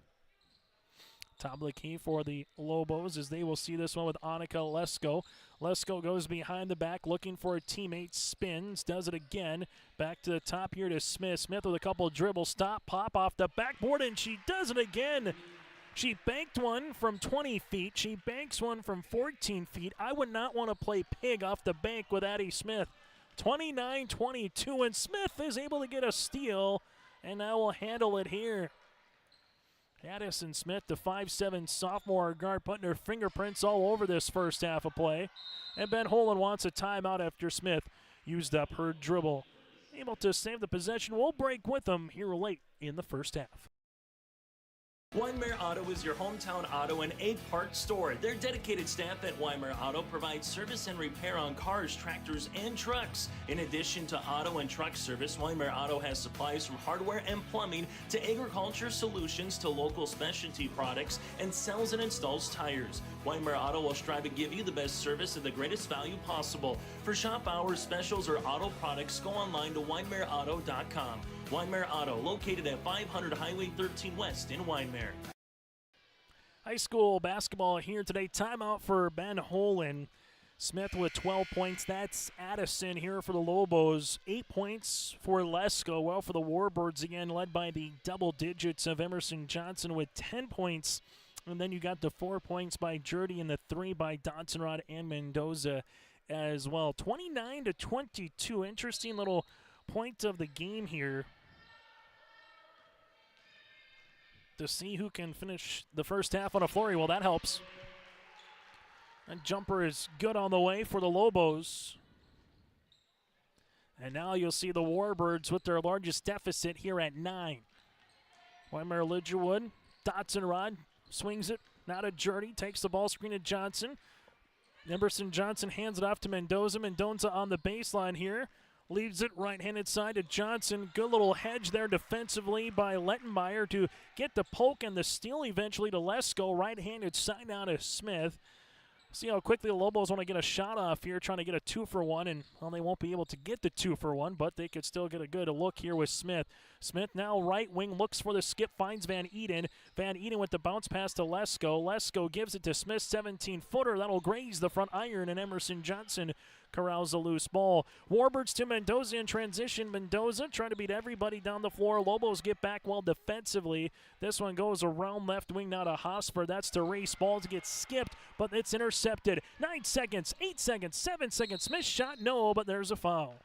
Top of the key for the Lobos as they will see this one with Annika Lesko. Lesko goes behind the back looking for a teammate. Spins. Does it again. Back to the top here to Smith. Smith with a couple of dribbles. Stop. Pop off the backboard. And she does it again. She banked one from 20 feet. She banks one from 14 feet. I would not want to play pig off the bank with Addie Smith. 29-22. And Smith is able to get a steal. And now will handle it here. Addison Smith, the 5'7" sophomore guard, putting her fingerprints all over this first half of play. And Ben Holen wants a timeout after Smith used up her dribble. Able to save the possession. We'll break with them here late in the first half. Wyndmere Auto is your hometown auto and egg parts store. Their dedicated staff at Wyndmere Auto provides service and repair on cars, tractors, and trucks. In addition to auto and truck service, Wyndmere Auto has supplies from hardware and plumbing to agriculture solutions to local specialty products and sells and installs tires. Wyndmere Auto will strive to give you the best service at the greatest value possible. For shop hours, specials, or auto products, go online to WyndmereAuto.com. Wyndmere Auto, located at 500 Highway 13 West in Wyndmere. High school basketball here today. Timeout for Ben Holen. Smith with 12 points. That's Addison here for the Lobos. 8 points for Lesko. Well, for the Warbirds again, led by the double digits of Emerson Johnson with 10 points. And then you got the 4 points by Jurdy and the 3 by Dotzenrod and Mendoza as well. 29-22. Interesting little point of the game here to see who can finish the first half on a flurry. Well, that helps. And jumper is good on the way for the Lobos. And now you'll see the Warbirds with their largest deficit here at 9. Wyndmere-Lidgerwood, Dotzenrod swings it. Now to Jurdy, takes the ball screen to Johnson. Emerson Johnson hands it off to Mendoza. Mendoza on the baseline here. Leaves it right-handed side to Johnson. Good little hedge there defensively by Lettenmeyer to get the poke and the steal eventually to Lesko. Right-handed side now to Smith. See how quickly the Lobos want to get a shot off here, trying to get a 2-for-1, and well, they won't be able to get the 2-for-1, but they could still get a good look here with Smith. Smith now right wing, looks for the skip, finds Van Eden. Van Eden with the bounce pass to Lesko. Lesko gives it to Smith, 17-footer. That'll graze the front iron, and Emerson Johnson corrals a loose ball. Warbirds to Mendoza in transition. Mendoza trying to beat everybody down the floor. Lobos get back well defensively. This one goes around left wing now to Hosford. That's to race. Ball to get skipped, but it's intercepted. 9 seconds, 8 seconds, 7 seconds. Smith shot, no, but there's a foul.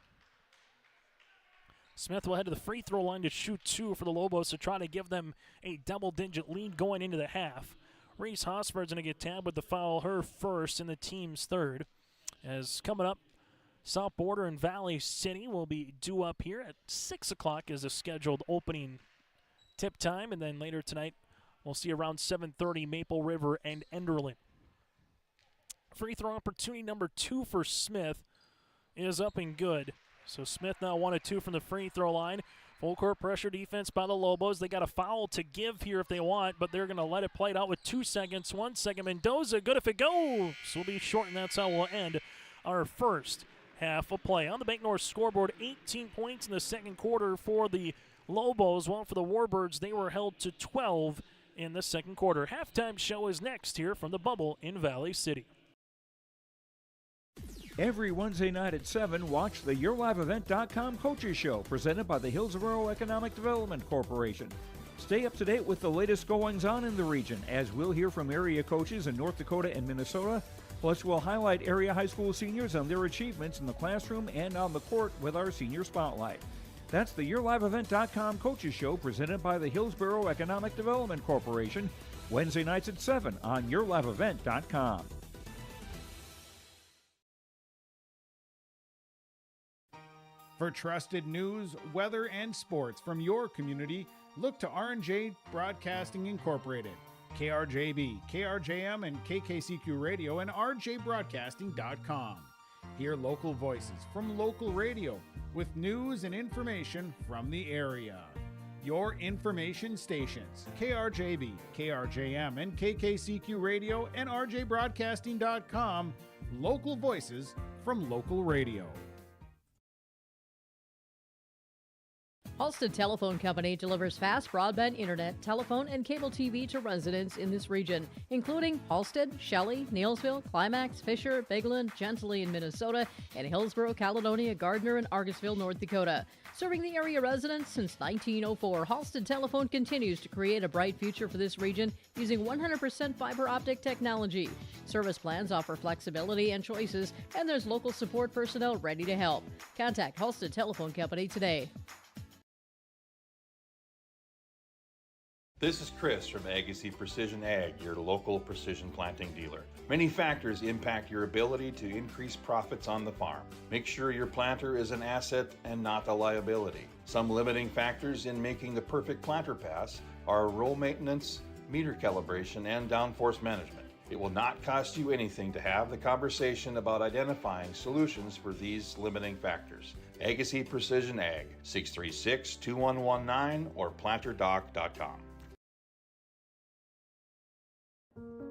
Smith will head to the free throw line to shoot 2 for the Lobos to try to give them a double-digit lead going into the half. Reese Hosford's going to get tabbed with the foul, her first and the team's third. As coming up, South Border and Valley City will be due up here at 6 o'clock as a scheduled opening tip time. And then later tonight, we'll see around 7:30 Maple River and Enderlin. Free throw opportunity number 2 for Smith is up and good. So Smith now 1 of 2 from the free throw line. Full court pressure defense by the Lobos. They got a foul to give here if they want, but they're going to let it play it out with 2 seconds. 1 second. Mendoza, good if it goes. We'll be short, and that's how we'll end our first half of play. On the Bank North scoreboard, 18 points in the second quarter for the Lobos. While for the Warbirds, they were held to 12 in the second quarter. Halftime show is next here from the Bubble in Valley City. Every Wednesday night at 7, watch the YourLiveEvent.com Coaches Show presented by the Hillsborough Economic Development Corporation. Stay up to date with the latest goings-on in the region, as we'll hear from area coaches in North Dakota and Minnesota. Plus, we'll highlight area high school seniors on their achievements in the classroom and on the court with our Senior Spotlight. That's the YourLiveEvent.com Coaches Show presented by the Hillsborough Economic Development Corporation, Wednesday nights at 7 on YourLiveEvent.com. For trusted news, weather, and sports from your community, look to R&J Broadcasting Incorporated, KRJB, KRJM, and KKCQ Radio, and rjbroadcasting.com. Hear local voices from local radio with news and information from the area. Your information stations, KRJB, KRJM, and KKCQ Radio, and rjbroadcasting.com. Local voices from local radio. Halstead Telephone Company delivers fast broadband internet, telephone, and cable TV to residents in this region, including Halstead, Shelley, Neilsville, Climax, Fisher, Bigland, Gentilly in Minnesota, and Hillsborough, Caledonia, Gardner, and Argosville, North Dakota. Serving the area residents since 1904, Halstead Telephone continues to create a bright future for this region using 100% fiber optic technology. Service plans offer flexibility and choices, and there's local support personnel ready to help. Contact Halstead Telephone Company today. This is Chris from Agassiz Precision Ag, your local precision planting dealer. Many factors impact your ability to increase profits on the farm. Make sure your planter is an asset and not a liability. Some limiting factors in making the perfect planter pass are row maintenance, meter calibration, and downforce management. It will not cost you anything to have the conversation about identifying solutions for these limiting factors. Agassiz Precision Ag, 636-2119 or planterdoc.com.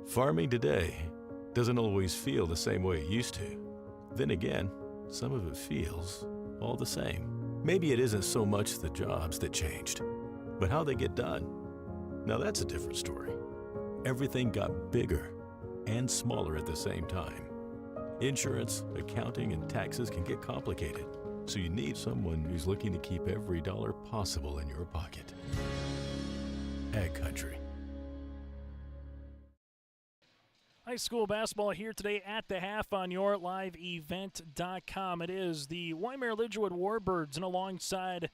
Farming today doesn't always feel the same way it used to. Then again, some of it feels all the same. Maybe it isn't so much the jobs that changed, but how they get done. Now that's a different story. Everything got bigger and smaller at the same time. Insurance, accounting, and taxes can get complicated, so you need someone who's looking to keep every dollar possible in your pocket. Ag Country. High school basketball here today at the half on YourLiveEvent.com. It is the Wyndmere-Lidgerwood Warbirds, and alongside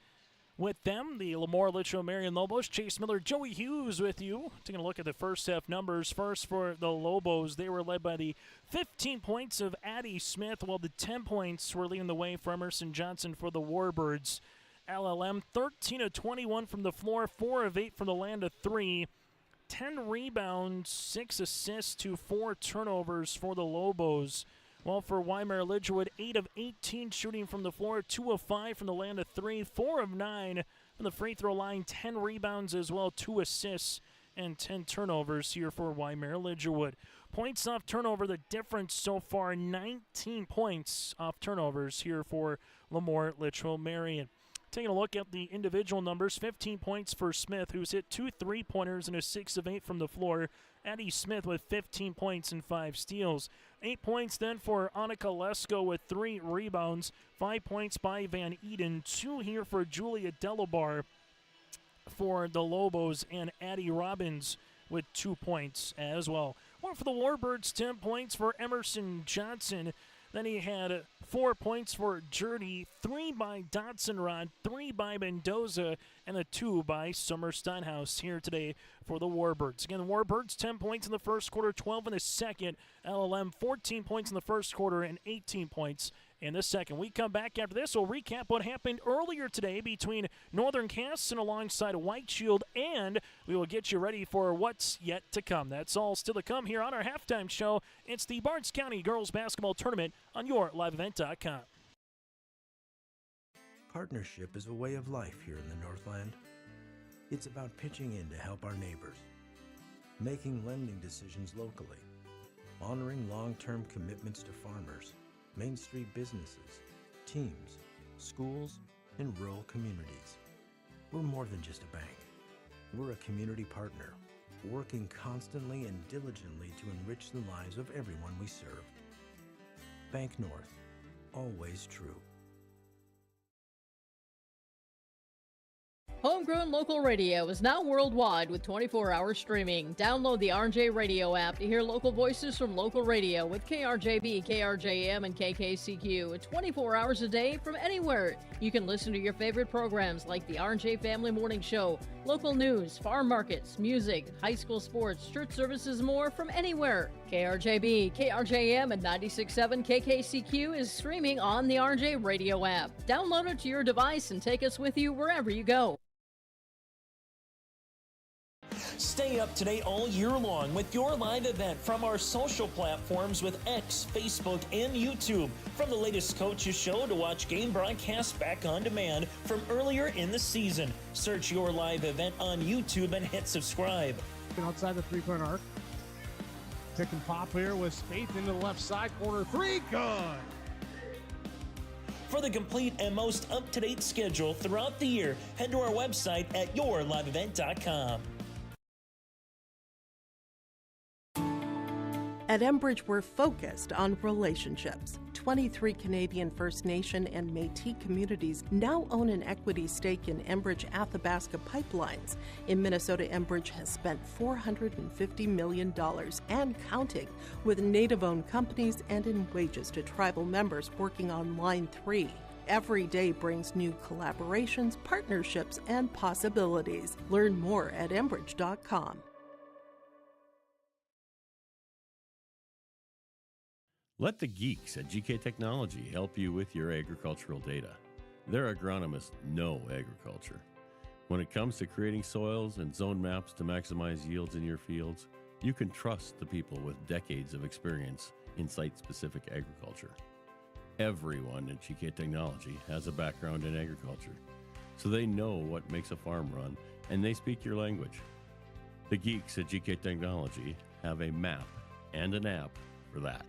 with them, the LaMoure-Litchville Marion Lobos. Chase Miller, Joey Hughes with you. Taking a look at the first half numbers. First for the Lobos, they were led by the 15 points of Addie Smith, while the 10 points were leading the way for Emerson Johnson for the Warbirds. LLM, 13 of 21 from the floor, 4 of 8 from the land of 3. 10 rebounds, 6 assists to 4 turnovers for the Lobos. While for Wyndmere-Lidgerwood, 8 of 18 shooting from the floor, 2 of 5 from the land of 3, 4 of 9 from the free throw line, 10 rebounds as well, 2 assists and 10 turnovers here for Wyndmere-Lidgerwood. Points off turnover, the difference so far, 19 points off turnovers here for LaMoure-Litchville Marion. Taking a look at the individual numbers, 15 points for Smith, who's hit 2 3-pointers and is 6 of 8 from the floor. Addie Smith with 15 points and 5 steals. 8 points then for Annika Lesko with 3 rebounds. 5 points by Van Eden. 2 here for Julia Delabar for the Lobos, and Addie Robbins with 2 points as well. One for the Warbirds, 10 points for Emerson Johnson. Then he had 4 points for Jurdy, 3 by Dotson-Rod, 3 by Mendoza, and a 2 by Summer Steinhaus here today for the Warbirds. Again, the Warbirds, 10 points in the first quarter, 12 in the second. LLM, 14 points in the first quarter and 18 points in the second. We come back after this. We'll recap what happened earlier today between Northern Cass and alongside White Shield, and we will get you ready for what's yet to come. That's all still to come here on our halftime show. It's the Barnes County Girls Basketball Tournament on YourLiveEvent.com. Partnership is a way of life here in the Northland. It's about pitching in to help our neighbors, making lending decisions locally, honoring long-term commitments to farmers, Main Street businesses, teams, schools, and rural communities. We're more than just a bank. We're a community partner, working constantly and diligently to enrich the lives of everyone we serve. Bank North, always true. Homegrown local radio is now worldwide with 24-hour streaming. Download the RJ Radio app to hear local voices from local radio with KRJB, KRJM, and KKCQ 24 hours a day from anywhere. You can listen to your favorite programs like the RJ Family Morning Show, local news, farm markets, music, high school sports, church services, more from anywhere. KRJB, KRJM, and 96.7 KKCQ is streaming on the RJ Radio app. Download it to your device and take us with you wherever you go. Stay up to date all year long with your live event from our social platforms with X, Facebook, and YouTube. From the latest coaches show to watch game broadcasts back on demand from earlier in the season. Search your live event on YouTube and hit subscribe. Outside the three-point arc. Pick and pop here with Spaeth into the left side corner. Three, good. For the complete and most up-to-date schedule throughout the year, head to our website at yourliveevent.com. At Enbridge, we're focused on relationships. 23 Canadian First Nation and Métis communities now own an equity stake in Enbridge Athabasca Pipelines. In Minnesota, Enbridge has spent $450 million and counting with Native-owned companies and in wages to tribal members working on Line 3. Every day brings new collaborations, partnerships, and possibilities. Learn more at Enbridge.com. Let the geeks at GK Technology help you with your agricultural data. Their agronomists know agriculture. When it comes to creating soils and zone maps to maximize yields in your fields, you can trust the people with decades of experience in site-specific agriculture. Everyone at GK Technology has a background in agriculture, so they know what makes a farm run, and they speak your language. The geeks at GK Technology have a map and an app for that.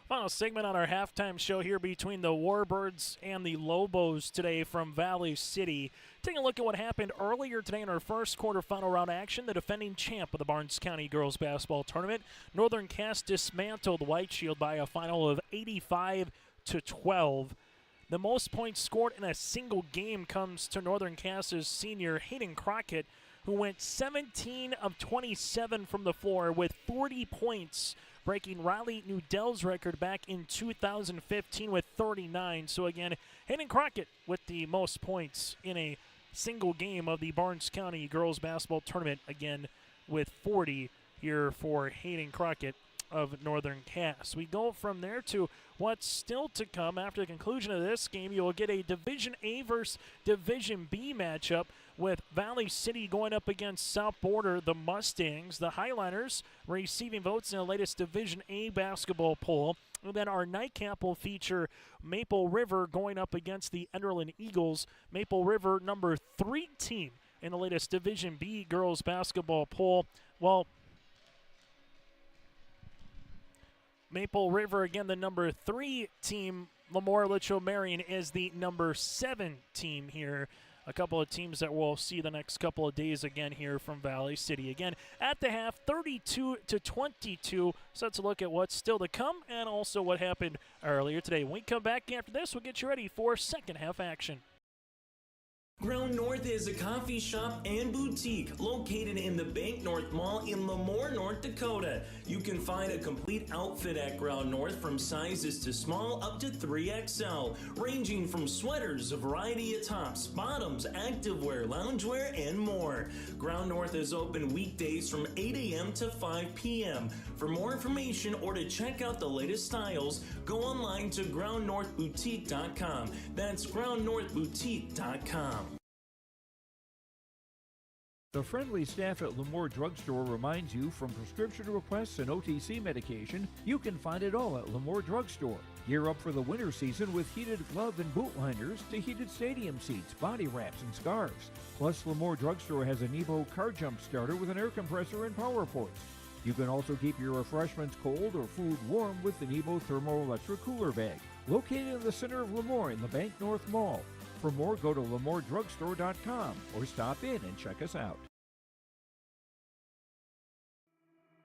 Final segment on our halftime show here between the Warbirds and the Lobos today from Valley City. Taking a look at what happened earlier today in our first quarterfinal round action. The defending champ of the Barnes County Girls Basketball Tournament, Northern Cass dismantled White Shield by a final of 85-12. The most points scored in a single game comes to Northern Cass's senior Hayden Crockett, who went 17 of 27 from the floor with 40 points, breaking Riley Newdell's record back in 2015 with 39. So again, Hayden Crockett with the most points in a single game of the Barnes County Girls Basketball Tournament, again with 40 here for Hayden Crockett of Northern Cass. We go from there to what's still to come. After the conclusion of this game, you will get a Division A versus Division B matchup with Valley City going up against South Border, the Mustangs. The Highliners receiving votes in the latest Division A basketball poll. And then our nightcap will feature Maple River going up against the Enderlin Eagles. Maple River, number 3 team in the latest Division B girls basketball poll. Well, Maple River, again, the number 3 team. LaMoure-Litchville Marion is the number 7 team here. A couple of teams that we'll see the next couple of days again here from Valley City. Again, at the half, 32-22. So let's look at what's still to come and also what happened earlier today. When we come back after this, we'll get you ready for second half action. Ground North is a coffee shop and boutique located in the Bank North Mall in LaMoure, North Dakota. You can find a complete outfit at Ground North from sizes to small up to 3XL, ranging from sweaters, a variety of tops, bottoms, activewear, loungewear, and more. Ground North is open weekdays from 8 a.m. to 5 p.m. For more information or to check out the latest styles, go online to groundnorthboutique.com. That's groundnorthboutique.com. The friendly staff at LaMoure Drugstore reminds you, from prescription requests and OTC medication, you can find it all at LaMoure Drugstore. Gear up for the winter season with heated glove and boot liners to heated stadium seats, body wraps, and scarves. Plus, LaMoure Drugstore has a Nebo car jump starter with an air compressor and power ports. You can also keep your refreshments cold or food warm with the Nebo thermoelectric cooler bag. Located in the center of LaMoure in the Bank North Mall. For more, go to LaMoureDrugstore.com or stop in and check us out.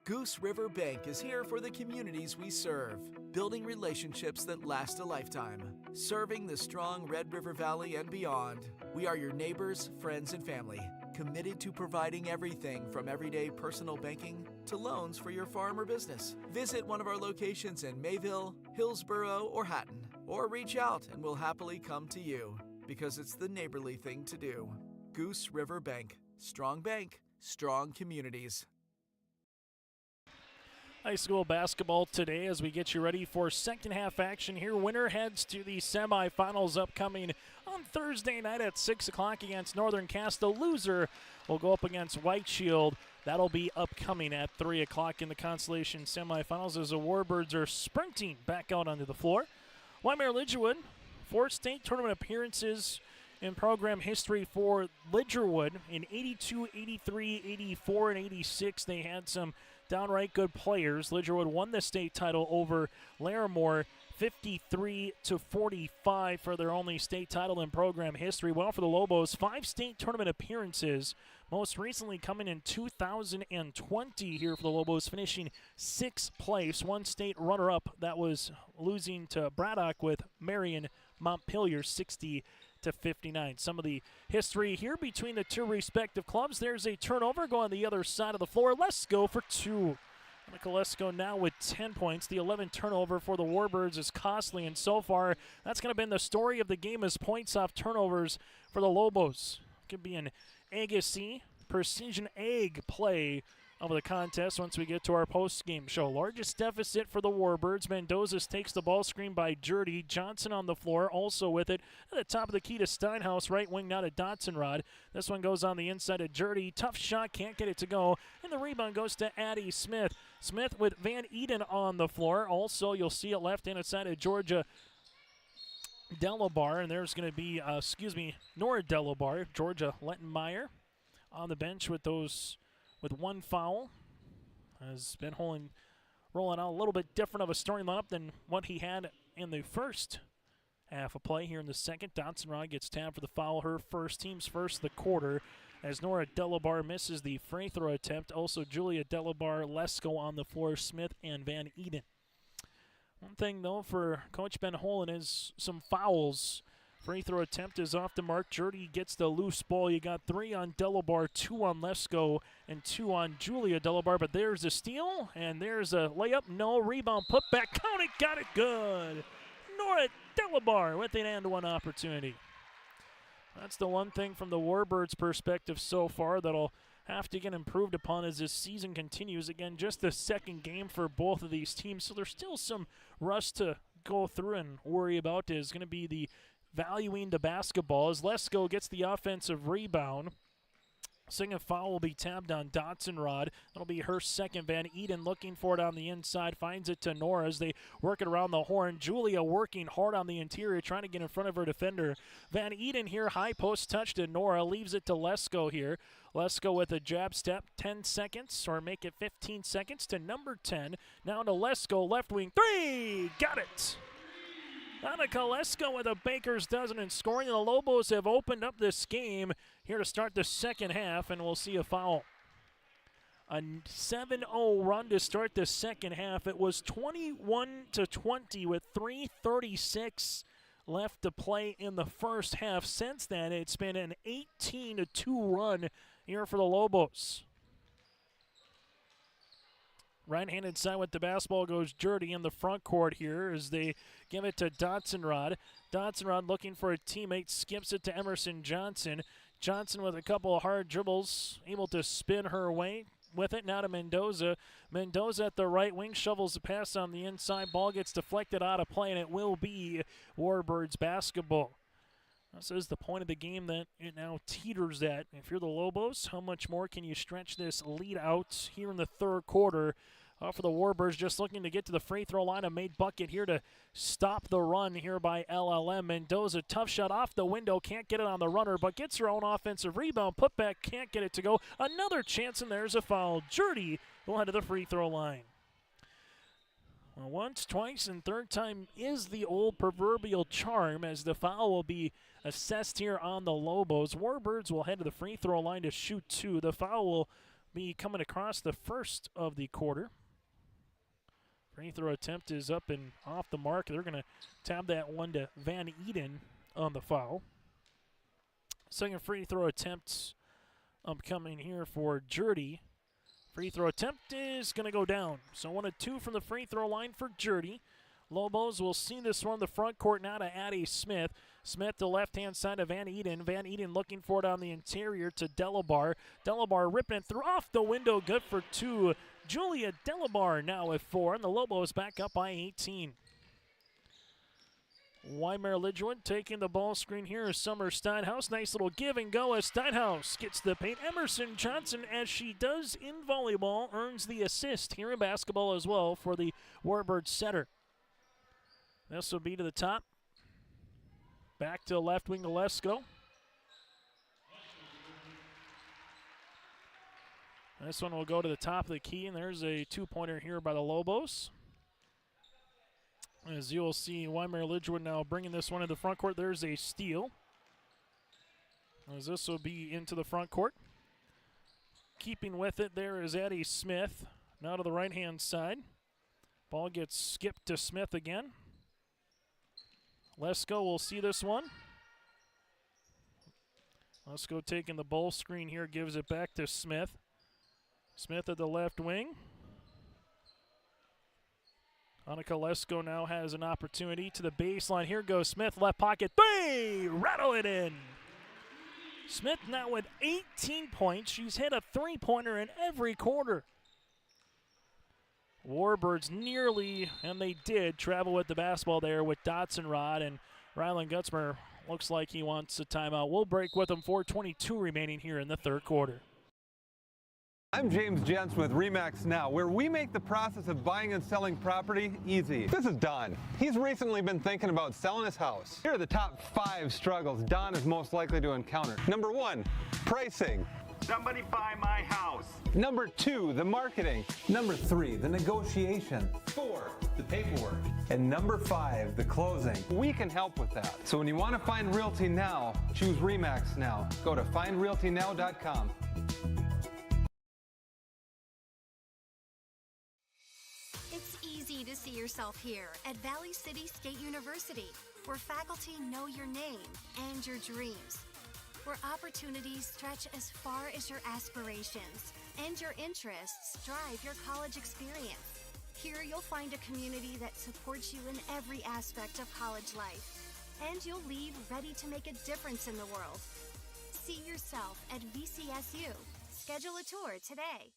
Goose River Bank is here for the communities we serve, building relationships that last a lifetime. Serving the strong Red River Valley and beyond, we are your neighbors, friends, and family, committed to providing everything from everyday personal banking to loans for your farm or business. Visit one of our locations in Mayville, Hillsborough, or Hatton, or reach out and we'll happily come to you, because it's the neighborly thing to do. Goose River Bank, strong communities. High school basketball today as we get you ready for second half action here. Winner heads to the semifinals upcoming on Thursday night at 6 o'clock against Northern Cass. The loser will go up against White Shield. That'll be upcoming at 3 o'clock in the Constellation semifinals as the Warbirds are sprinting back out onto the floor. Wyndmere-Lidgerwood, 4 state tournament appearances in program history for Lidgerwood in 82, 83, 84, and 86. They had some downright good players. Lidgerwood won the state title over LaMoure 53-45 for their only state title in program history. Well, for the Lobos, 5 state tournament appearances, most recently coming in 2020 here for the Lobos, finishing 6th place, 1 state runner-up. That was losing to Braddock with Marion Montpelier 60-59. Some of the history here between the two respective clubs. There's a turnover going the other side of the floor. Let's go for 2. Lesko now with 10 points. The 11 turnover for the Warbirds is costly, and so far that's going to be the story of the game as points off turnovers for the Lobos. Could be an Agassi precision egg play of the contest once we get to our post-game show. Largest deficit for the Warbirds. Mendoza takes the ball screen by Jurdy. Johnson on the floor, also with it. At the top of the key to Steinhaus, right wing now to Dotson-Rod. This one goes on the inside to Jurdy. Tough shot, can't get it to go. And the rebound goes to Addie Smith. Smith with Van Eden on the floor. Also, you'll see it left-handed side of Georgia Delabar. And there's going to be, Nora Delabar, Georgia Lettenmeyer on the bench with 1 foul. Has been rolling out a little bit different of a starting lineup than what he had in the first half of play. Here in the second, Dotson-Rod gets tabbed for the foul. Her first, team's first of the quarter, as Nora Delabar misses the free throw attempt. Also, Julia Delabar, Lesko on the floor, Smith, and Van Eden. One thing, though, for Coach Ben Holland is some fouls. Free throw attempt is off the mark. Jurdy gets the loose ball. You got 3 on Delabar, 2 on Lesko, and 2 on Julia Delabar. But there's a steal, and there's a layup. No, rebound, put back, count it, got it, good. Nora Delabar with an and-one opportunity. That's the one thing from the Warbirds' perspective so far that'll have to get improved upon as this season continues. Again, just the second game for both of these teams, so there's still some rust to go through and worry about. Is going to be the valuing the basketball as Lesko gets the offensive rebound. Second foul will be tabbed on Dotson-Rod. That'll be her second. Van Eden looking for it on the inside, finds it to Nora as they work it around the horn. Julia working hard on the interior, trying to get in front of her defender. Van Eden here, high post touch to Nora, leaves it to Lesko here. Lesko with a jab step, 10 seconds, or make it 15 seconds to number 10. Now to Lesko, left wing, 3, got it! Annika Lesko with a baker's dozen in scoring. The Lobos have opened up this game here to start the second half, and we'll see a foul. A 7-0 run to start the second half. It was 21-20 with 3:36 left to play in the first half. Since then, it's been an 18-2 run here for the Lobos. Right-handed side with the basketball goes Jurdy in the front court here as they give it to Dotson-Rod. Dotson-Rod looking for a teammate, skips it to Emerson Johnson. Johnson with a couple of hard dribbles, able to spin her way with it. Now to Mendoza. Mendoza at the right wing, shovels the pass on the inside. Ball gets deflected out of play, and it will be Warbirds basketball. This is the point of the game that it now teeters at. If you're the Lobos, how much more can you stretch this lead out here in the third quarter For the Warbirds, just looking to get to the free throw line. A made bucket here to stop the run here by LLM. Mendoza, tough shot off the window, can't get it on the runner, but gets her own offensive rebound. Putback, can't get it to go. Another chance, and there's a foul. Jurdy will head to the free throw line. Well, once, twice, and third time is the old proverbial charm, as the foul will be assessed here on the Lobos. Warbirds will head to the free throw line to shoot 2. The foul will be coming across the first of the quarter. Free throw attempt is up and off the mark. They're going to tab that one to Van Eden on the foul. Second free throw attempt upcoming here for Jurdy. Free throw attempt is going to go down. So 1 of 2 from the free throw line for Jurdy. Lobos will see this one the front court now to Addie Smith. Smith the left-hand side of Van Eden. Van Eden looking for it on the interior to Delabar. Delabar ripping it through off the window. Good for 2. Julia Delabar now with 4, and the Lobos back up by 18. Wyndmere-Lidgerwood taking the ball screen here is Summer Steinhaus. Nice little give and go as Steinhaus gets the paint. Emerson Johnson, as she does in volleyball, earns the assist here in basketball as well for the Warbird setter. This will be to the top. Back to left wing to Lesko. This one will go to the top of the key, and there's a 2-pointer here by the Lobos. As you'll see, Wyndmere-Lidgerwood now bringing this one into the front court. There's a steal. As this will be into the front court. Keeping with it, there is Addie Smith. Now to the right-hand side. Ball gets skipped to Smith again. Lesko will see this one. Lesko taking the ball screen here, gives it back to Smith. Smith at the left wing. Annika Lesko now has an opportunity to the baseline. Here goes Smith, left pocket, 3! Rattle it in. Smith now with 18 points. She's hit a 3-pointer in every quarter. Warbirds nearly, and they did, travel with the basketball there with Dotson Rod, and Rylan Gutzmer looks like he wants a timeout. We'll break with them. 4:22 remaining here in the third quarter. I'm James Jensen with RE/MAX Now, where we make the process of buying and selling property easy. This is Don. He's recently been thinking about selling his house. Here are the top 5 struggles Don is most likely to encounter. Number 1, pricing. Somebody buy my house. Number 2, the marketing. Number 3, the negotiation. 4, the paperwork. And number 5, the closing. We can help with that. So when you want to find Realty Now, choose RE/MAX Now. Go to findrealtynow.com. It's easy to see yourself here at Valley City State University, where faculty know your name and your dreams, where opportunities stretch as far as your aspirations and your interests drive your college experience. Here you'll find a community that supports you in every aspect of college life, and you'll leave ready to make a difference in the world. See yourself at VCSU. Schedule a tour today.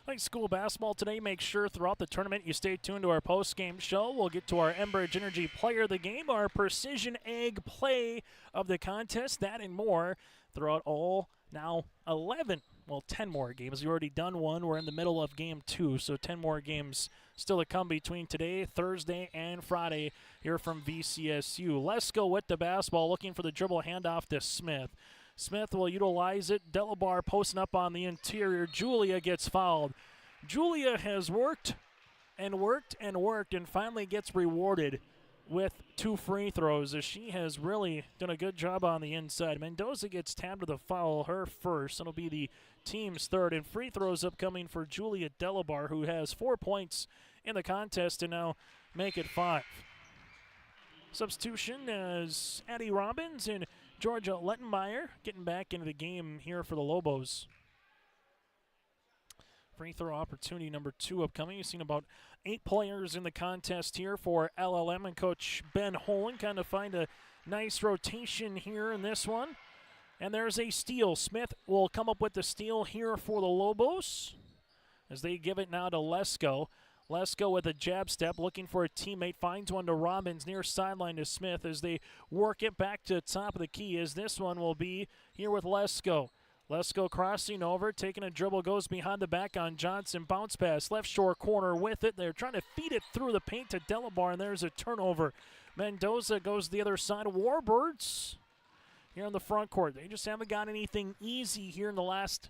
High school basketball today. Make sure throughout the tournament you stay tuned to our post-game show. We'll get to our Enbridge Energy Player of the Game, our Precision Egg Play of the contest, that and more throughout all now 10 more games. We've already done one. We're in the middle of game 2, so 10 more games still to come between today, Thursday, and Friday here from VCSU. Lesko with the basketball, looking for the dribble handoff to Smith. Smith will utilize it. Delabar posting up on the interior. Julia gets fouled. Julia has worked and worked and worked and finally gets rewarded with 2 free throws, as she has really done a good job on the inside. Mendoza gets tabbed to the foul, her first. It'll be the team's third. And free throws upcoming for Julia Delabar, who has 4 points in the contest to now make it 5. Substitution as Addie Robbins and Georgia Lettenmeyer getting back into the game here for the Lobos. Free throw opportunity number 2 upcoming. You've seen about 8 players in the contest here for LLM, and Coach Ben Holen kind of find a nice rotation here in this one. And there's a steal. Smith will come up with the steal here for the Lobos as they give it now to Lesko. Lesko with a jab step, looking for a teammate, finds one to Robbins, near sideline to Smith as they work it back to the top of the key, as this one will be here with Lesko. Lesko crossing over, taking a dribble, goes behind the back on Johnson. Bounce pass, left shore corner with it. They're trying to feed it through the paint to Delabar, and there's a turnover. Mendoza goes the other side. Warbirds here in the front court. They just haven't got anything easy here in the last,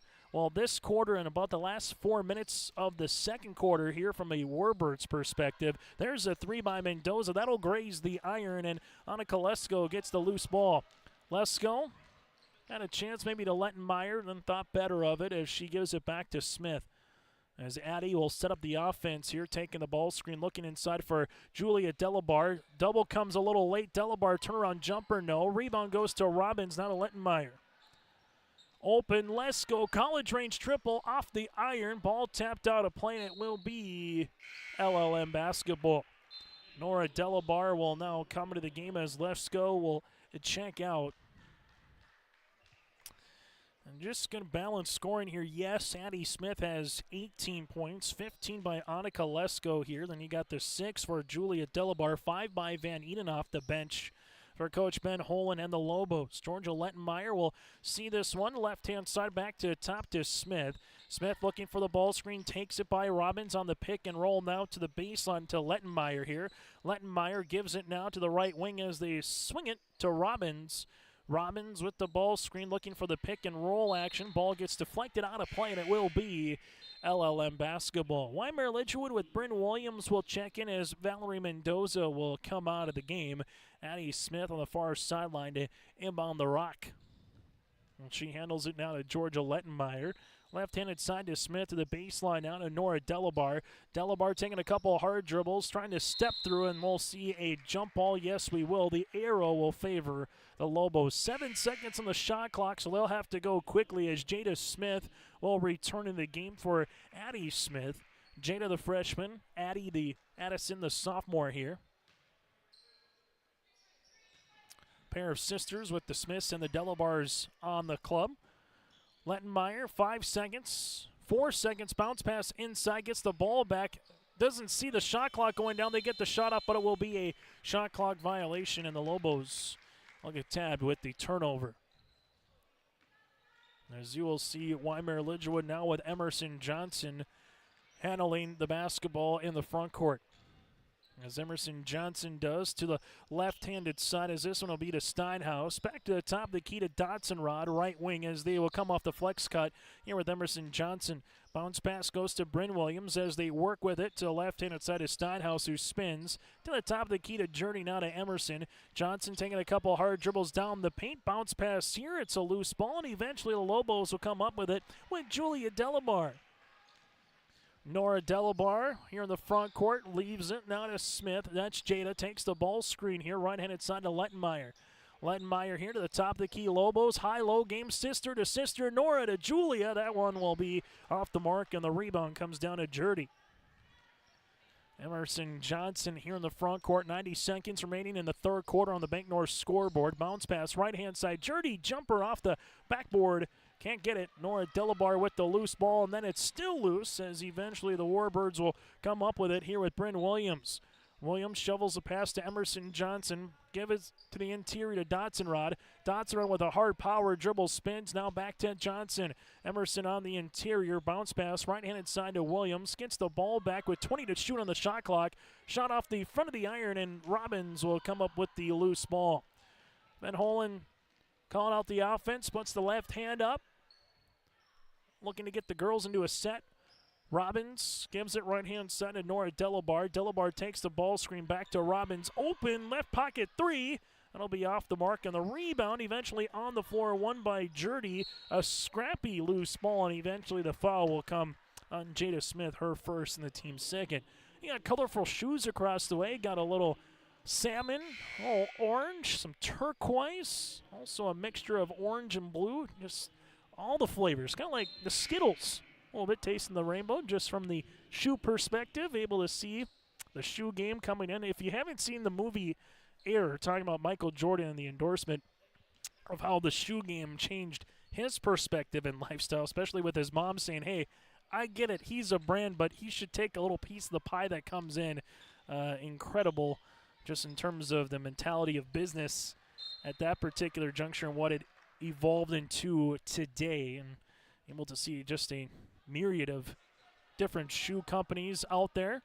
this quarter and about the last 4 minutes of the second quarter here from a Warbirds perspective. There's a three by Mendoza. That'll graze the iron, and Annika Lesko gets the loose ball. Lesko had a chance maybe to Lettenmeyer, then thought better of it as she gives it back to Smith. As Addie will set up the offense here, taking the ball screen, looking inside for Julia Delabar. Double comes a little late. Delabar turnaround jumper, no. Rebound goes to Robbins, not to Lettenmeyer. Open, Lesko, college range triple off the iron. Ball tapped out of play, and it will be LLM basketball. Nora Delabar will now come into the game as Lesko will check out. And just going to balance scoring here. Yes, Addie Smith has 18 points, 15 by Annika Lesko here. Then you got the 6 for Julia Delabar, 5 by Van Eden off the bench for Coach Ben Holen and the Lobos. Georgia Lettenmeyer will see this one. Left-hand side back to top to Smith. Smith looking for the ball screen, takes it by Robbins on the pick and roll now to the baseline to Lettenmeyer here. Lettenmeyer gives it now to the right wing as they swing it to Robbins. Robbins with the ball screen looking for the pick and roll action. Ball gets deflected out of play, and it will be LLM basketball. Wyndmere-Lidgerwood with Bryn Williams will check in as Valerie Mendoza will come out of the game. Addie Smith on the far sideline to inbound the rock. And she handles it now to Georgia Lettenmeyer. Left-handed side to Smith to the baseline now to Nora Delabar. Delabar taking a couple hard dribbles, trying to step through, and we'll see a jump ball. Yes, we will. The arrow will favor the Lobos. 7 seconds on the shot clock, so they'll have to go quickly as Jada Smith will return in the game for Addie Smith. Jada, the freshman. Addie, Addison, the sophomore here. Pair of sisters with the Smiths and the Delabars on the club. Lettenmeyer, 5 seconds, 4 seconds, bounce pass inside, gets the ball back, doesn't see the shot clock going down. They get the shot up, but it will be a shot clock violation, and the Lobos will get tabbed with the turnover. As you will see, Wyndmere-Lidgerwood now with Emerson Johnson handling the basketball in the front court. As Emerson Johnson does to the left-handed side, as this one will be to Steinhaus. Back to the top of the key to Dotson-Rod, right wing, as they will come off the flex cut here with Emerson Johnson. Bounce pass goes to Bryn Williams as they work with it to the left-handed side of Steinhaus, who spins to the top of the key to Journey, now to Emerson. Johnson taking a couple hard dribbles down the paint. Bounce pass here. It's a loose ball, and eventually the Lobos will come up with it with Julia Delabar. Nora Delabar here in the front court leaves it now to Smith. That's Jada, takes the ball screen here, right-handed side to Lettenmeyer. Lettenmeyer here to the top of the key. Lobos, high-low game, sister to sister. Nora to Julia. That one will be off the mark, and the rebound comes down to Jurdy. Emerson Johnson here in the front court. 90 seconds remaining in the third quarter on the Bank North scoreboard. Bounce pass, right-hand side. Jurdy, jumper off the backboard. Can't get it. Nora Delabar with the loose ball, and then it's still loose as eventually the Warbirds will come up with it here with Bryn Williams. Williams shovels a pass to Emerson Johnson. Give it to the interior to Dotson-Rod. Dotson-Rod with a hard power dribble spins. Now back to Johnson. Emerson on the interior. Bounce pass right-handed side to Williams. Gets the ball back with 20 to shoot on the shot clock. Shot off the front of the iron, and Robbins will come up with the loose ball. Van Holen calling out the offense. Puts the left hand up. Looking to get the girls into a set. Robbins gives it right-hand side to Nora Delabar. Delabar takes the ball screen back to Robbins. Open, left pocket three. That'll be off the mark, and the rebound eventually on the floor, won by Jurdy. A scrappy loose ball, and eventually the foul will come on Jada Smith, her first and the team's second. You got colorful shoes across the way. Got a little salmon, a little orange, some turquoise, also a mixture of orange and blue. Just all the flavors, kind of like the Skittles. A little bit tasting the rainbow just from the shoe perspective. Able to see the shoe game coming in. If you haven't seen the movie Air, talking about Michael Jordan and the endorsement of how the shoe game changed his perspective and lifestyle, especially with his mom saying, hey, I get it, he's a brand, but he should take a little piece of the pie that comes in. Incredible just in terms of the mentality of business at that particular juncture and what it evolved into today, and able to see just a myriad of different shoe companies out there.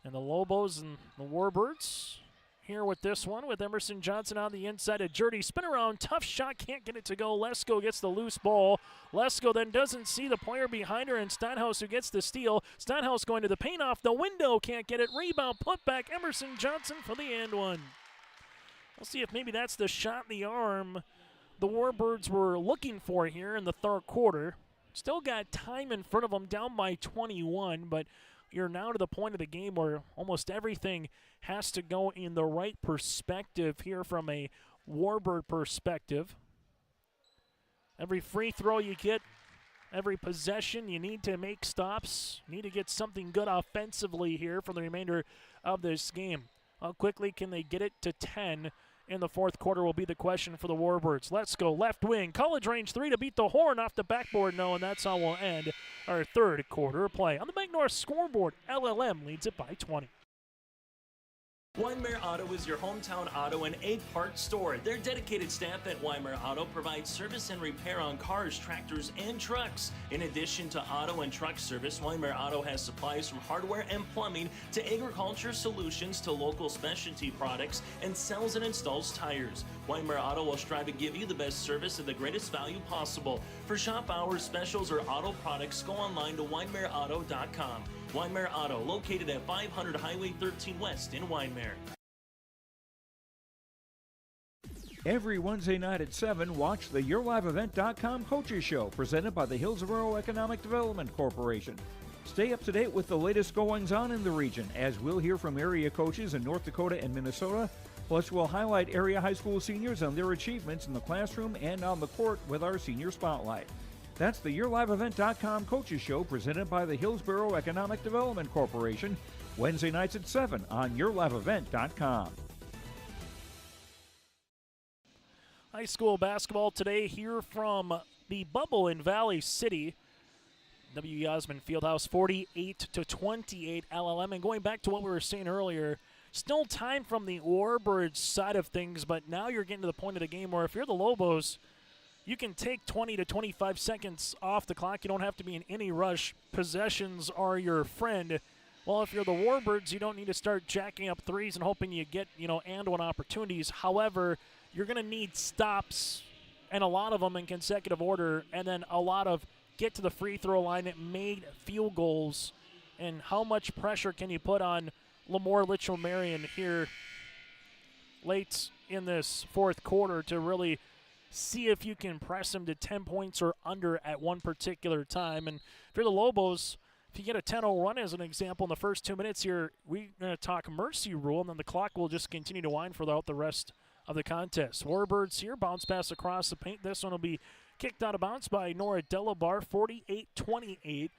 And the Lobos and the Warbirds here with this one, with Emerson Johnson on the inside. A dirty spin around, tough shot, can't get it to go. Lesko gets the loose ball. Lesko then doesn't see the player behind her, and Steinhaus who gets the steal. Steinhaus going to the paint off the window, can't get it. Rebound, put back, Emerson Johnson for the and one. We'll see if maybe that's the shot in the arm the Warbirds were looking for here in the third quarter. Still got time in front of them, down by 21, but you're now to the point of the game where almost everything has to go in the right perspective here from a Warbird perspective. Every free throw you get, every possession, you need to make stops. You need to get something good offensively here for the remainder of this game. How quickly can they get it to 10 in the fourth quarter will be the question for the Warbirds. Let's go left wing. College range 3 to beat the horn off the backboard. No, and that's how we'll end our third quarter of play. On the Bank North scoreboard, LLM leads it by 20. Wyndmere Auto is your hometown auto and egg part store. Their dedicated staff at Wyndmere Auto provides service and repair on cars, tractors, and trucks. In addition to auto and truck service, Wyndmere Auto has supplies from hardware and plumbing to agriculture solutions to local specialty products and sells and installs tires. Wyndmere Auto will strive to give you the best service at the greatest value possible. For shop hours, specials, or auto products, go online to wyndmereauto.com. Wyndmere Auto, located at 500 Highway 13 West in Wyndmere. Every Wednesday night at 7, watch the YourLiveEvent.com Coaches Show, presented by the Hillsborough Economic Development Corporation. Stay up to date with the latest goings-on in the region, as we'll hear from area coaches in North Dakota and Minnesota. Plus, we'll highlight area high school seniors and their achievements in the classroom and on the court with our Senior Spotlight. That's the YourLiveEvent.com Coaches Show, presented by the Hillsborough Economic Development Corporation, Wednesday nights at 7 on YourLiveEvent.com. High school basketball today here from the Bubble in Valley City. W. Osmond Fieldhouse 48-28 LLM. And going back to what we were saying earlier, still time from the Warbirds side of things, but now you're getting to the point of the game where if you're the Lobos, you can take 20 to 25 seconds off the clock. You don't have to be in any rush. Possessions are your friend. Well, if you're the Warbirds, you don't need to start jacking up threes and hoping you get, and one opportunities. However, you're going to need stops, and a lot of them in consecutive order, and then a lot of get to the free throw line that made field goals. And how much pressure can you put on LaMoure-Litchville Marion here late in this fourth quarter to really see if you can press them to 10 points or under at one particular time. And if you're the Lobos, if you get a 10-0 run as an example in the first 2 minutes here, we're going to talk mercy rule, and then the clock will just continue to wind throughout the rest of the contest. Warbirds here, bounce pass across the paint. This one will be kicked out of bounds by Nora Delabar, 48-28.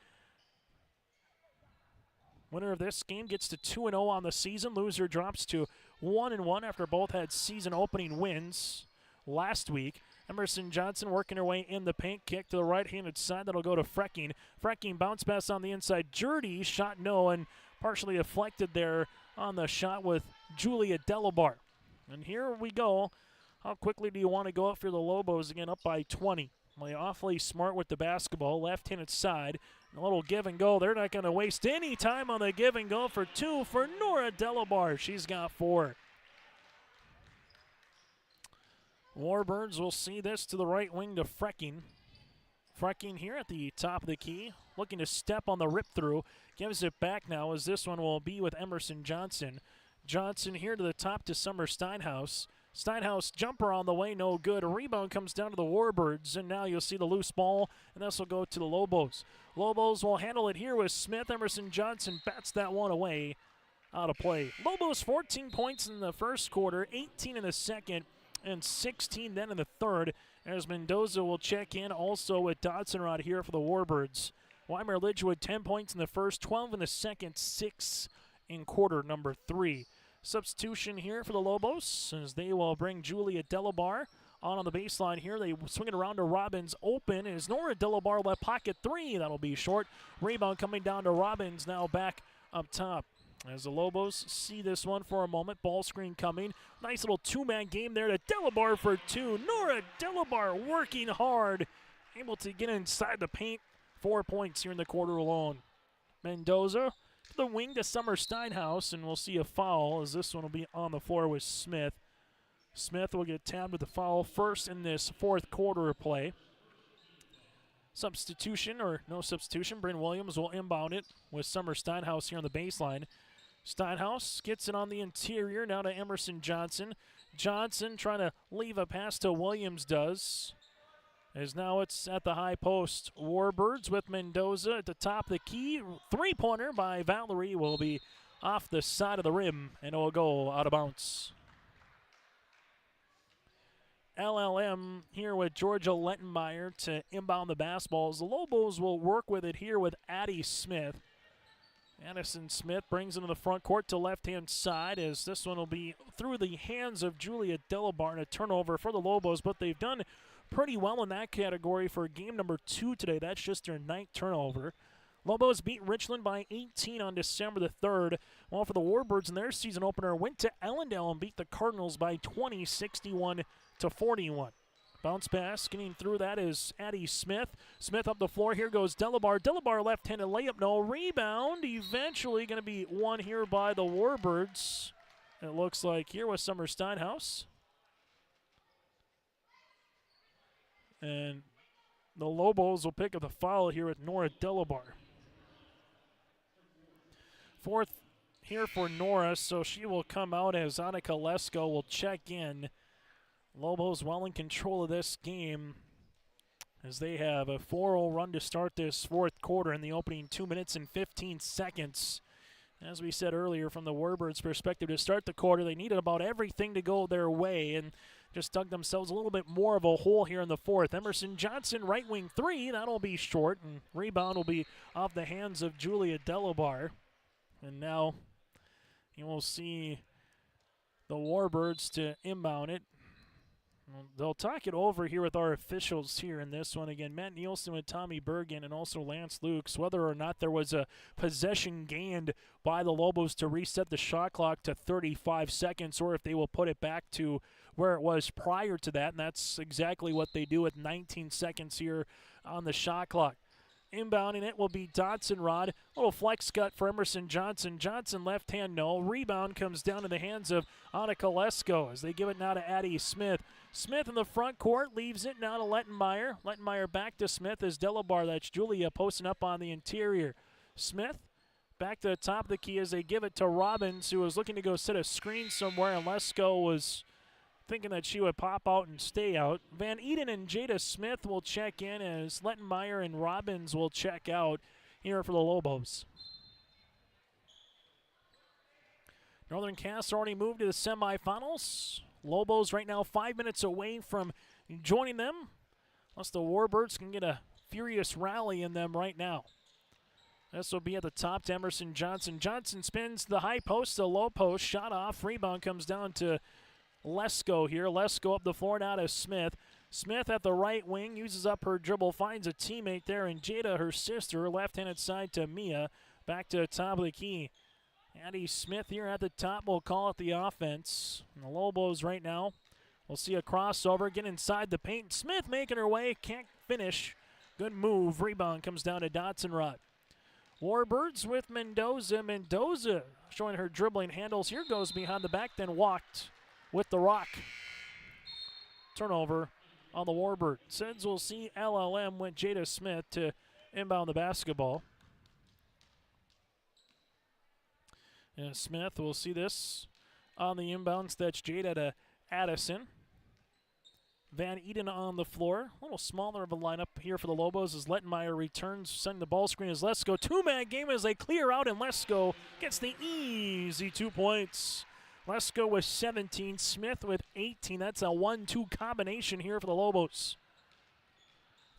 Winner of this game gets to 2-0 on the season. Loser drops to 1-1 after both had season opening wins last week. Emerson Johnson working her way in the paint, kick to the right-handed side. That'll go to Frecking. Frecking bounce pass on the inside. Jurdy shot no, and partially deflected there on the shot with Julia Delabar. And here we go. How quickly do you want to go up for the Lobos again, up by 20? Well, awfully smart with the basketball, left-handed side. A little give and go. They're not going to waste any time on the give and go for two for Nora Delabar. She's got 4. Warbirds will see this to the right wing to Frecking. Frecking here at the top of the key, looking to step on the rip-through. Gives it back now as this one will be with Emerson Johnson. Johnson here to the top to Summer Steinhaus. Steinhaus jumper on the way, no good. A rebound comes down to the Warbirds, and now you'll see the loose ball, and this will go to the Lobos. Lobos will handle it here with Smith. Emerson Johnson bats that one away, out of play. Lobos 14 points in the first quarter, 18 in the second, and 16 then in the third, as Mendoza will check in also with Dodson-Rod here for the Warbirds. Wyndmere-Lidgerwood 10 points in the first, 12 in the second, 6 in quarter number 3. Substitution here for the Lobos as they will bring Julia Delabar on the baseline here. They swing it around to Robbins open as Nora Delabar left pocket 3. That'll be short. Rebound coming down to Robbins, now back up top. As the Lobos see this one for a moment, ball screen coming. Nice little two-man game there to Delabar for two. Nora Delabar working hard, able to get inside the paint. 4 points here in the quarter alone. Mendoza to the wing to Summer Steinhaus, and we'll see a foul as this one will be on the floor with Smith. Smith will get tabbed with the foul first in this fourth quarter of play. Substitution, or no substitution, Bryn Williams will inbound it with Summer Steinhaus here on the baseline. Steinhaus gets it on the interior, now to Emerson Johnson. Johnson trying to leave a pass to Williams does. As now it's at the high post. Warbirds with Mendoza at the top of the key. Three-pointer by Valerie will be off the side of the rim, and it will go out of bounds. LLM here with Georgia Lettenmeyer to inbound the basketballs. The Lobos will work with it here with Addie Smith. Addison Smith brings it to the front court to left-hand side as this one will be through the hands of Julia Delabar and a turnover for the Lobos, but they've done pretty well in that category for game number 2 today. That's just their 9th turnover. Lobos beat Richland by 18 on December the 3rd, while for the Warbirds in their season opener went to Ellendale and beat the Cardinals by 20, 61-41. Bounce pass, getting through that is Addie Smith. Smith up the floor, here goes Delabar. Delabar left-handed layup, no rebound. Eventually going to be won here by the Warbirds. It looks like here with Summer Steinhaus. And the Lobos will pick up the foul here with Nora Delabar. Fourth here for Nora, so she will come out as Annika Lesko will check in. Lobos well in control of this game as they have a 4-0 run to start this fourth quarter in the opening 2 minutes and 15 seconds. As we said earlier, from the Warbirds' perspective, to start the quarter, they needed about everything to go their way and just dug themselves a little bit more of a hole here in the fourth. Emerson Johnson, right wing three, that'll be short, and rebound will be off the hands of Julia Delabar. And now you will see the Warbirds to inbound it. They'll talk it over here with our officials here in this one. Again, Matt Nielsen with Tommy Bergen and also Lance Lukes, whether or not there was a possession gained by the Lobos to reset the shot clock to 35 seconds or if they will put it back to where it was prior to that, and that's exactly what they do with 19 seconds here on the shot clock. Inbounding it will be Dotson Rod. Little flex cut for Emerson Johnson. Johnson left hand, no. Rebound comes down to the hands of Annika Lesko as they give it now to Addie Smith. Smith in the front court leaves it now to Lettenmeyer. Lettenmeyer back to Smith as Delabar. That's Julia posting up on the interior. Smith back to the top of the key as they give it to Robbins, who was looking to go set a screen somewhere, and Lesko was thinking that she would pop out and stay out. Van Eden and Jada Smith will check in as Lettenmeyer and Robbins will check out here for the Lobos. Northern Cass already moved to the semifinals. Lobos right now 5 minutes away from joining them, unless the Warbirds can get a furious rally in them right now. This will be at the top to Emerson Johnson. Johnson spins the high post, the low post, shot off. Rebound comes down to Lesko here. Lesko up the floor now to Smith. Smith at the right wing uses up her dribble, finds a teammate there, and Jada, her sister, left-handed side to Mia. Back to the top of the key. Addie Smith here at the top will call it the offense. And the Lobos right now, we'll see a crossover, get inside the paint. Smith making her way, can't finish. Good move. Rebound comes down to Dotson Rod. Warbirds with Mendoza. Mendoza showing her dribbling handles. Here goes behind the back, then walked with the rock. Turnover on the Warbird. Seds will see LLM with Jada Smith to inbound the basketball. And Smith will see this on the inbounds. That's Jada to Addison. Van Eden on the floor. A little smaller of a lineup here for the Lobos as Lettenmeyer returns, sending the ball screen as Lesko. Two-man game as they clear out, and Lesko gets the easy 2 points. Lesko with 17, Smith with 18. That's a 1-2 combination here for the Lobos.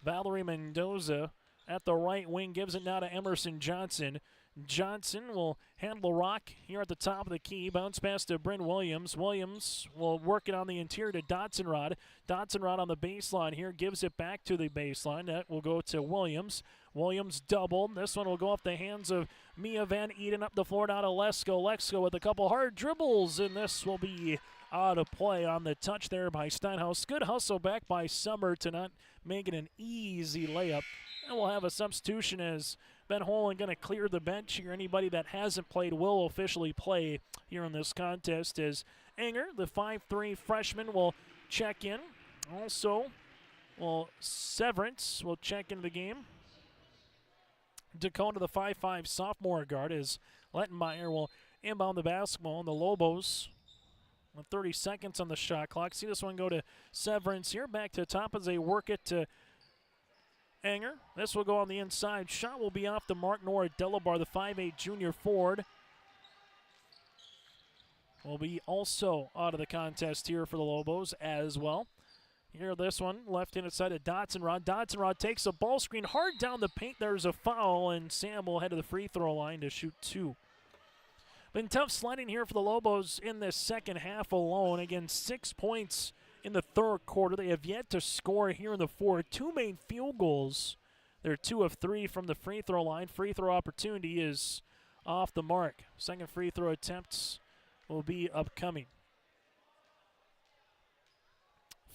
Valerie Mendoza at the right wing gives it now to Emerson Johnson. Johnson will handle the rock here at the top of the key. Bounce pass to Bryn Williams. Williams will work it on the interior to Dotson-Rod. Dotson-Rod on the baseline here gives it back to the baseline. That will go to Williams. Williams doubled. This one will go off the hands of Mia Van Eden up the floor down to Lesko. Lesko with a couple hard dribbles, and this will be out of play on the touch there by Steinhaus. Good hustle back by Summer to not make it an easy layup. And we'll have a substitution as Ben Holen going to clear the bench here. Anybody that hasn't played will officially play here in this contest as Enger, the 5'3 freshman, will check in. Also, Severance will check into the game. Dakota, the 5'5 sophomore guard, as Lettenmeyer will inbound the basketball. And the Lobos with 30 seconds on the shot clock. See this one go to Severance here. Back to the top as they work it to Enger. This will go on the inside. Shot will be off the mark. Nora Delabar, the 5'8 junior forward, will be also out of the contest here for the Lobos as well. Here, this one, left-handed side of Dotson-Rod. Dotson-Rod takes a ball screen hard down the paint. There's a foul, and Sam will head to the free throw line to shoot 2. Been tough sledding here for the Lobos in this second half alone. Again, 6 points in the third quarter. They have yet to score here in the fourth. 2 main field goals. They're 2 of 3 from the free throw line. Free throw opportunity is off the mark. Second free throw attempts will be upcoming.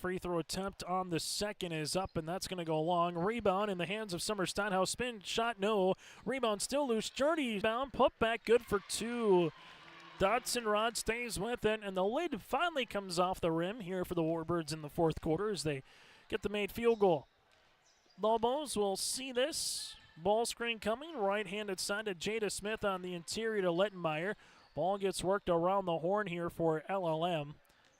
Free throw attempt on the second is up, and that's going to go long. Rebound in the hands of Summer Steinhaus. Spin shot, no. Rebound still loose. Journey bound. Put back, good for 2. Dotson-Rod stays with it, and the lid finally comes off the rim here for the Warbirds in the fourth quarter as they get the made field goal. Lobos will see this. Ball screen coming. Right-handed side to Jada Smith on the interior to Lettenmeyer. Ball gets worked around the horn here for LLM,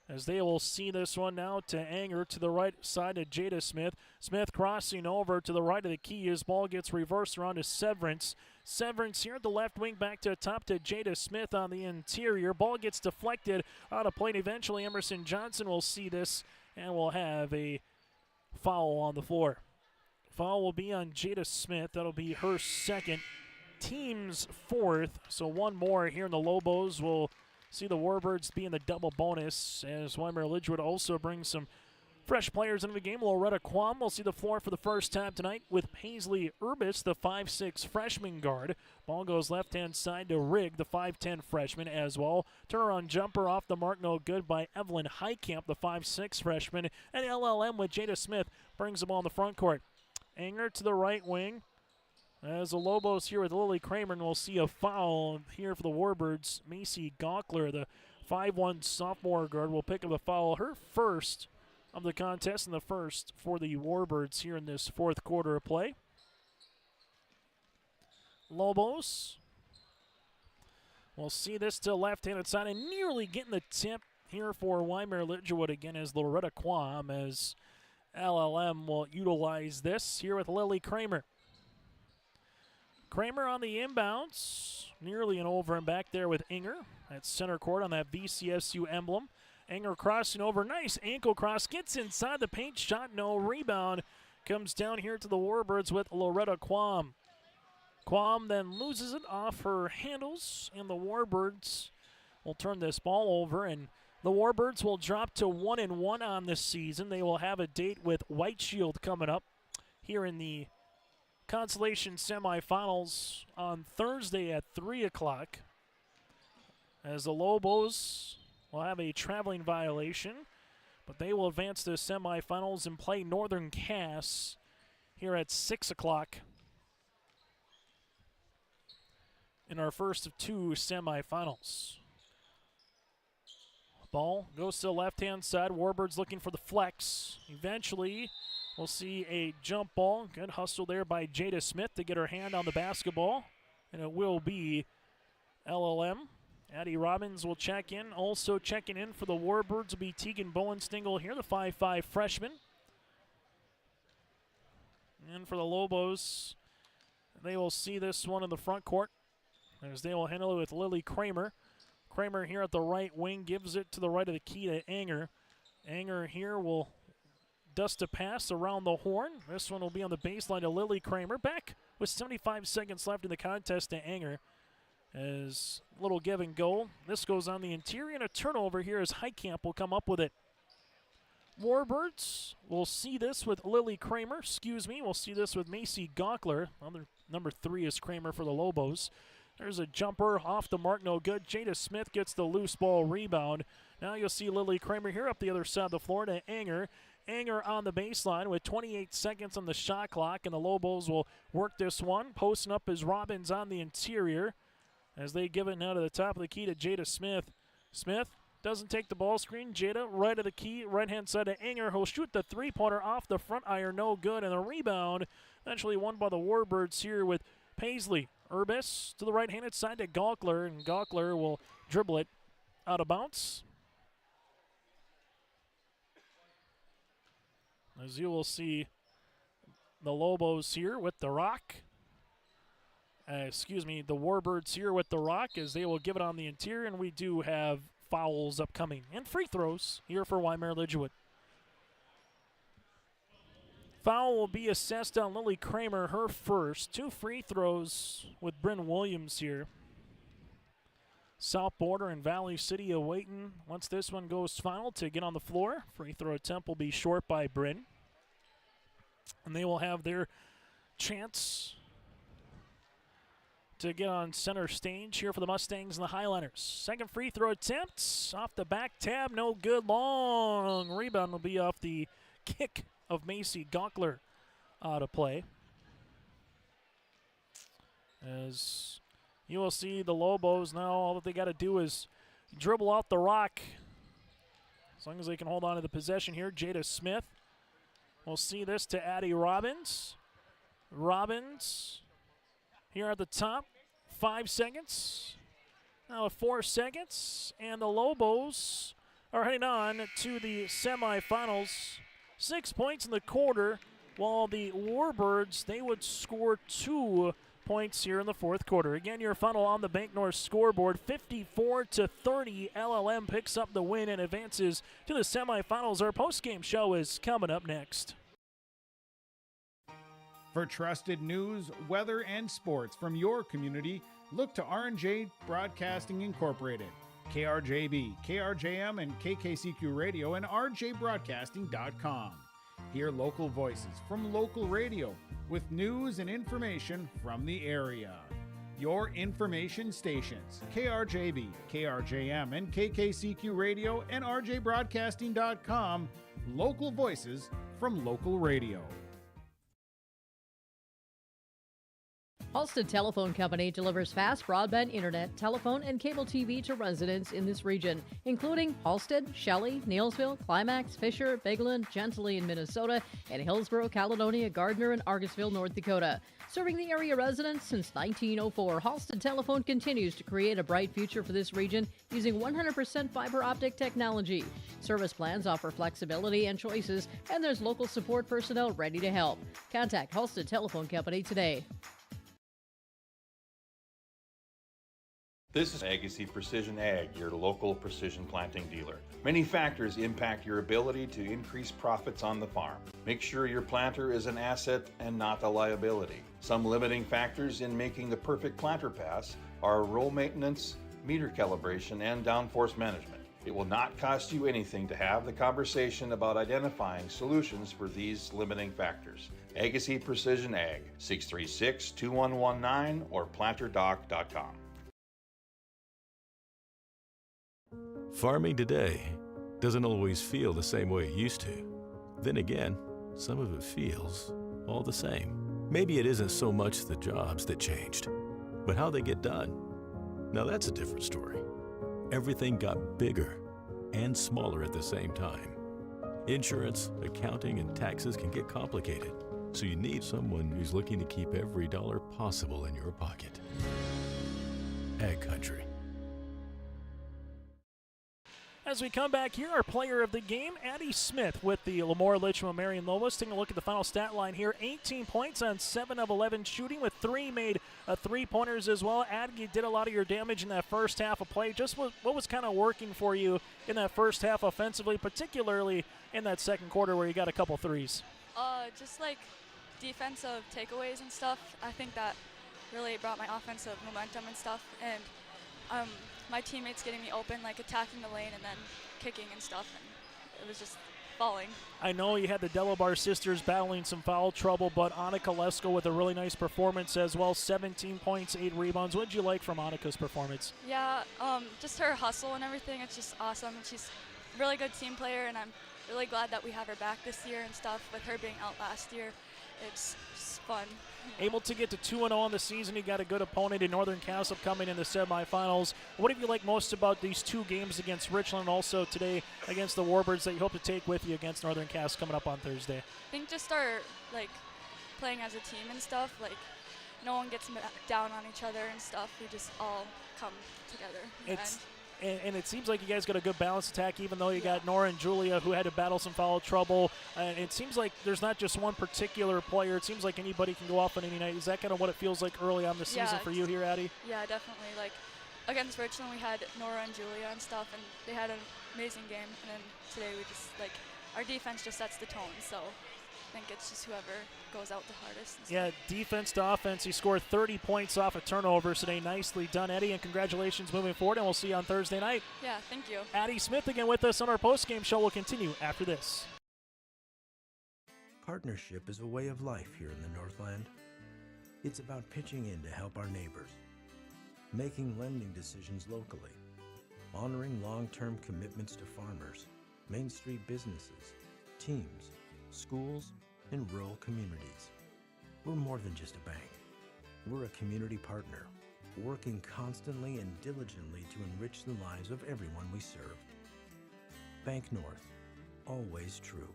as they will see this one now to Anger to the right side of Jada Smith. Smith crossing over to the right of the key. His ball gets reversed around to Severance. Severance here at the left wing, back to top to Jada Smith on the interior. Ball gets deflected out of play. Eventually Emerson Johnson will see this and will have a foul on the floor. Foul will be on Jada Smith. That'll be her second, team's fourth. So one more here in the Lobos will see the Warbirds be in the double bonus, as Wyndmere-Lidgerwood also brings some fresh players into the game. Loretta Quam will see the floor for the first time tonight with Paisley Urbis, the 5'6 freshman guard. Ball goes left-hand side to Rigg, the 5'10 freshman as well. Turnaround jumper off the mark, no good by Evelyn Heitkamp, the 5'6 freshman. And LLM with Jada Smith brings the ball in the front court. Anger to the right wing. As the Lobos here with Lily Kramer, and we'll see a foul here for the Warbirds. Macy Gawkler, the 5'1 sophomore guard, will pick up the foul, her first of the contest and the first for the Warbirds here in this fourth quarter of play. Lobos will see this to left-handed side and nearly getting the tip here for Wyndmere-Lidgerwood again as Loretta Quam, as LLM will utilize this here with Lily Kramer. Kramer on the inbounds, nearly an over and back there with Inger at center court on that VCSU emblem. Inger crossing over, nice ankle cross, gets inside the paint, shot no, rebound. Comes down here to the Warbirds with Loretta Quam. Quam then loses it off her handles, and the Warbirds will turn this ball over, and the Warbirds will drop to 1-1 on this season. They will have a date with White Shield coming up here in the consolation semifinals on Thursday at 3 o'clock, as the Lobos will have a traveling violation, but they will advance to the semifinals and play Northern Cass here at 6 o'clock in our first of 2 semifinals. Ball goes to the left-hand side. Warbirds looking for the flex. Eventually, we'll see a jump ball. Good hustle there by Jada Smith to get her hand on the basketball. And it will be LLM. Addie Robbins will check in. Also checking in for the Warbirds will be Tegan Bowenstengel here, the 5'5 freshman. And for the Lobos, they will see this one in the front court, as they will handle it with Lily Kramer. Kramer here at the right wing gives it to the right of the key to Anger. Anger here will dust a pass around the horn. This one will be on the baseline to Lily Kramer. Back with 75 seconds left in the contest to Anger. As a little give and go. This goes on the interior, and a turnover here as Heitkamp will come up with it. Warbirds, we'll see this with Lily Kramer. We'll see this with Macy Gockler. Number 3 is Kramer for the Lobos. There's a jumper off the mark, no good. Jada Smith gets the loose ball rebound. Now you'll see Lily Kramer here up the other side of the floor to Anger. Anger on the baseline with 28 seconds on the shot clock, and the Lobos will work this one. Posting up is Robbins on the interior as they give it now to the top of the key to Jada Smith. Smith doesn't take the ball screen. Jada right of the key, right-hand side to Anger. He'll shoot the three-pointer off the front iron, no good. And the rebound eventually won by the Warbirds here with Paisley. Urbis to the right-handed side to Gockler, and Gockler will dribble it out of bounds. As you will see the Lobos here with the rock. The Warbirds here with the rock as they will give it on the interior, and we do have fouls upcoming and free throws here for Wyndmere-Lidgerwood. Foul will be assessed on Lily Kramer, her first. 2 free throws with Bryn Williams here. South Border and Valley City awaiting once this one goes final to get on the floor. Free throw attempt will be short by Bryn. And they will have their chance to get on center stage here for the Mustangs and the Highlanders. Second free throw attempt off the back tab, no good. Long rebound will be off the kick of Macy Gockler out of play. As you will see the Lobos now, all that they got to do is dribble out the rock. As long as they can hold on to the possession here. Jada Smith. We'll see this to Addie Robbins. Robbins here at the top. 5 seconds. Now 4 seconds. And the Lobos are heading on to the semifinals. 6 points in the quarter, while the Warbirds, they would score 2 points here in the fourth quarter. Again, your final on the Bank North scoreboard, 54-30. LLM picks up the win and advances to the semifinals. Our postgame show is coming up next. For trusted news, weather, and sports from your community, look to R&J Broadcasting Incorporated. KRJB, KRJM, and KKCQ Radio, and rjbroadcasting.com. Hear local voices from local radio with news and information from the area. Your information stations, KRJB, KRJM, and KKCQ Radio, and rjbroadcasting.com. Local voices from local radio. Halstead Telephone Company delivers fast broadband internet, telephone, and cable TV to residents in this region, including Halstead, Shelley, Neilsville, Climax, Fisher, Bigland, Gentilly in Minnesota, and Hillsborough, Caledonia, Gardner, and Argosville, North Dakota. Serving the area residents since 1904, Halstead Telephone continues to create a bright future for this region using 100% fiber optic technology. Service plans offer flexibility and choices, and there's local support personnel ready to help. Contact Halstead Telephone Company today. This is Agassiz Precision Ag, your local precision planting dealer. Many factors impact your ability to increase profits on the farm. Make sure your planter is an asset and not a liability. Some limiting factors in making the perfect planter pass are row maintenance, meter calibration, and downforce management. It will not cost you anything to have the conversation about identifying solutions for these limiting factors. Agassiz Precision Ag, 636-2119 or planterdoc.com. Farming today doesn't always feel the same way it used to. Then again, some of it feels all the same. Maybe it isn't so much the jobs that changed, but how they get done. Now that's a different story. Everything got bigger and smaller at the same time. Insurance, accounting, and taxes can get complicated, so you need someone who's looking to keep every dollar possible in your pocket. Ag Country. As we come back here, our player of the game, Addie Smith with the LaMoure-Litchville Marion Lobos. Taking a look at the final stat line here, 18 points on 7 of 11 shooting with 3 made three-pointers as well. Addie, you did a lot of your damage in that first half of play. Just what was kind of working for you in that first half offensively, particularly in that second quarter where you got a couple threes? Just like defensive takeaways and stuff. I think that really brought my offensive momentum and stuff. And my teammates getting me open, like attacking the lane and then kicking and stuff. And it was just falling. I know you had the Delabar sisters battling some foul trouble, but Annika Lesko with a really nice performance as well. 17 points, 8 rebounds. What did you like from Annika's performance? Yeah, just her hustle and everything. It's just awesome. And she's a really good team player, and I'm really glad that we have her back this year and stuff. With her being out last year, it's just fun. Able to get to 2-0 on the season. You got a good opponent in Northern Castle coming in the semifinals. What have you liked most about these 2 games against Richland and also today against the Warbirds that you hope to take with you against Northern Castle coming up on Thursday? I think just our playing as a team and stuff. Like no one gets down on each other and stuff. We just all come together. And it seems like you guys got a good balanced attack, even though you got Nora and Julia who had to battle some foul trouble. It seems like there's not just one particular player. It seems like anybody can go off on any night. Is that kind of what it feels like early on the season for you here, Addie? Yeah, definitely. Like against Richland, we had Nora and Julia and stuff, and they had an amazing game. And then today we just our defense just sets the tone. So I think it's just whoever goes out the hardest. Yeah, defense to offense. He scored 30 points off of turnovers today. Nicely done, Eddie, and congratulations moving forward, and we'll see you on Thursday night. Yeah, thank you. Addie Smith again with us on our postgame show. Will continue after this. Partnership is a way of life here in the Northland. It's about pitching in to help our neighbors, making lending decisions locally, honoring long-term commitments to farmers, Main Street businesses, teams, schools, and rural communities. We're more than just a bank. We're a community partner, working constantly and diligently to enrich the lives of everyone we serve. Bank North, always true.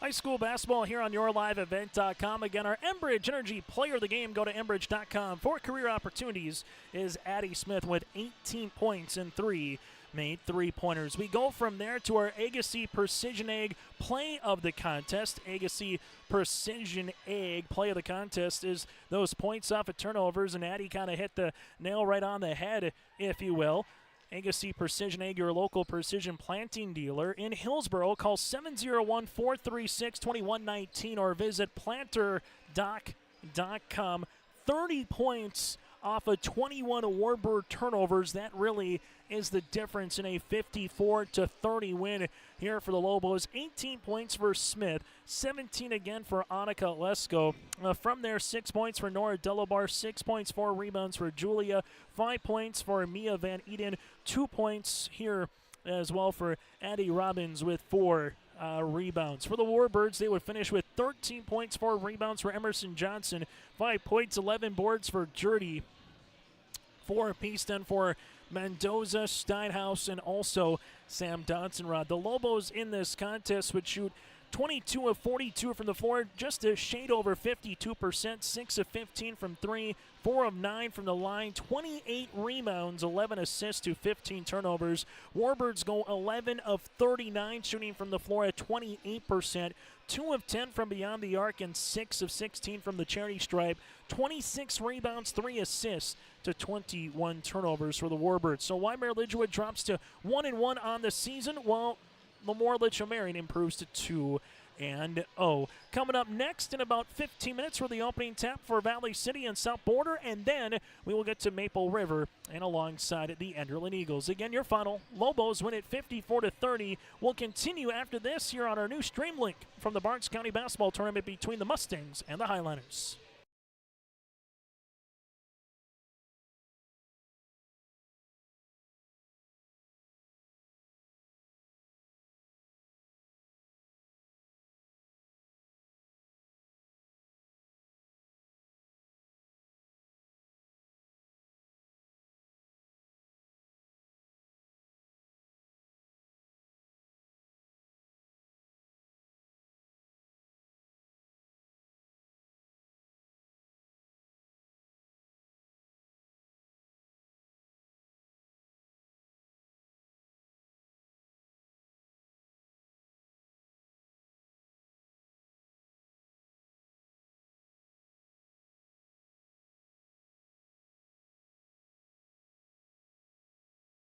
High school basketball here on YourLiveEvent.com. Again, our Enbridge Energy Player of the Game. Go to Enbridge.com for career opportunities. Is Addie Smith with 18 points and 3 made 3-pointers. We go from there to our Agassiz Precision Egg Play of the Contest. Agassiz Precision Egg Play of the Contest is those points off of turnovers, and Addie kind of hit the nail right on the head, if you will. Agassiz Precision Egg, your local precision planting dealer in Hillsboro. Call 701-436-2119 or visit planterdoc.com. 30 points off of 21 Warbird turnovers. That really is the difference in a 54-30 win here for the Lobos. 18 points for Smith, 17 again for Annika Lesko. From there, 6 points for Nora Delabar, 6 points, 4 rebounds for Julia, 5 points for Mia Van Eden, 2 points here as well for Addie Robbins with 4 rebounds. For the Warbirds, they would finish with 13 points, 4 rebounds for Emerson Johnson, 5 points, 11 boards for Jurdy, 4 apiece then for Mendoza, Steinhaus, and also Sam Dodson-Rod. The Lobos in this contest would shoot 22 of 42 from the floor, just a shade over 52%, 6 of 15 from 3, 4 of 9 from the line, 28 rebounds, 11 assists to 15 turnovers. Warbirds go 11 of 39 shooting from the floor at 28%, 2 of 10 from beyond the arc, and 6 of 16 from the charity stripe. 26 rebounds, 3 assists to 21 turnovers for the Warbirds. So Wyndmere-Lidgerwood drops to 1-1 on the season, while LaMoure-Litchville Marion improves to 2-0. Coming up next in about 15 minutes for the opening tap for Valley City and South Border, and then we will get to Maple River and alongside the Enderlin Eagles. Again, your final, Lobos win it 54-30. We'll continue after this here on our new stream link from the Barnes County Basketball Tournament between the Mustangs and the Highlanders.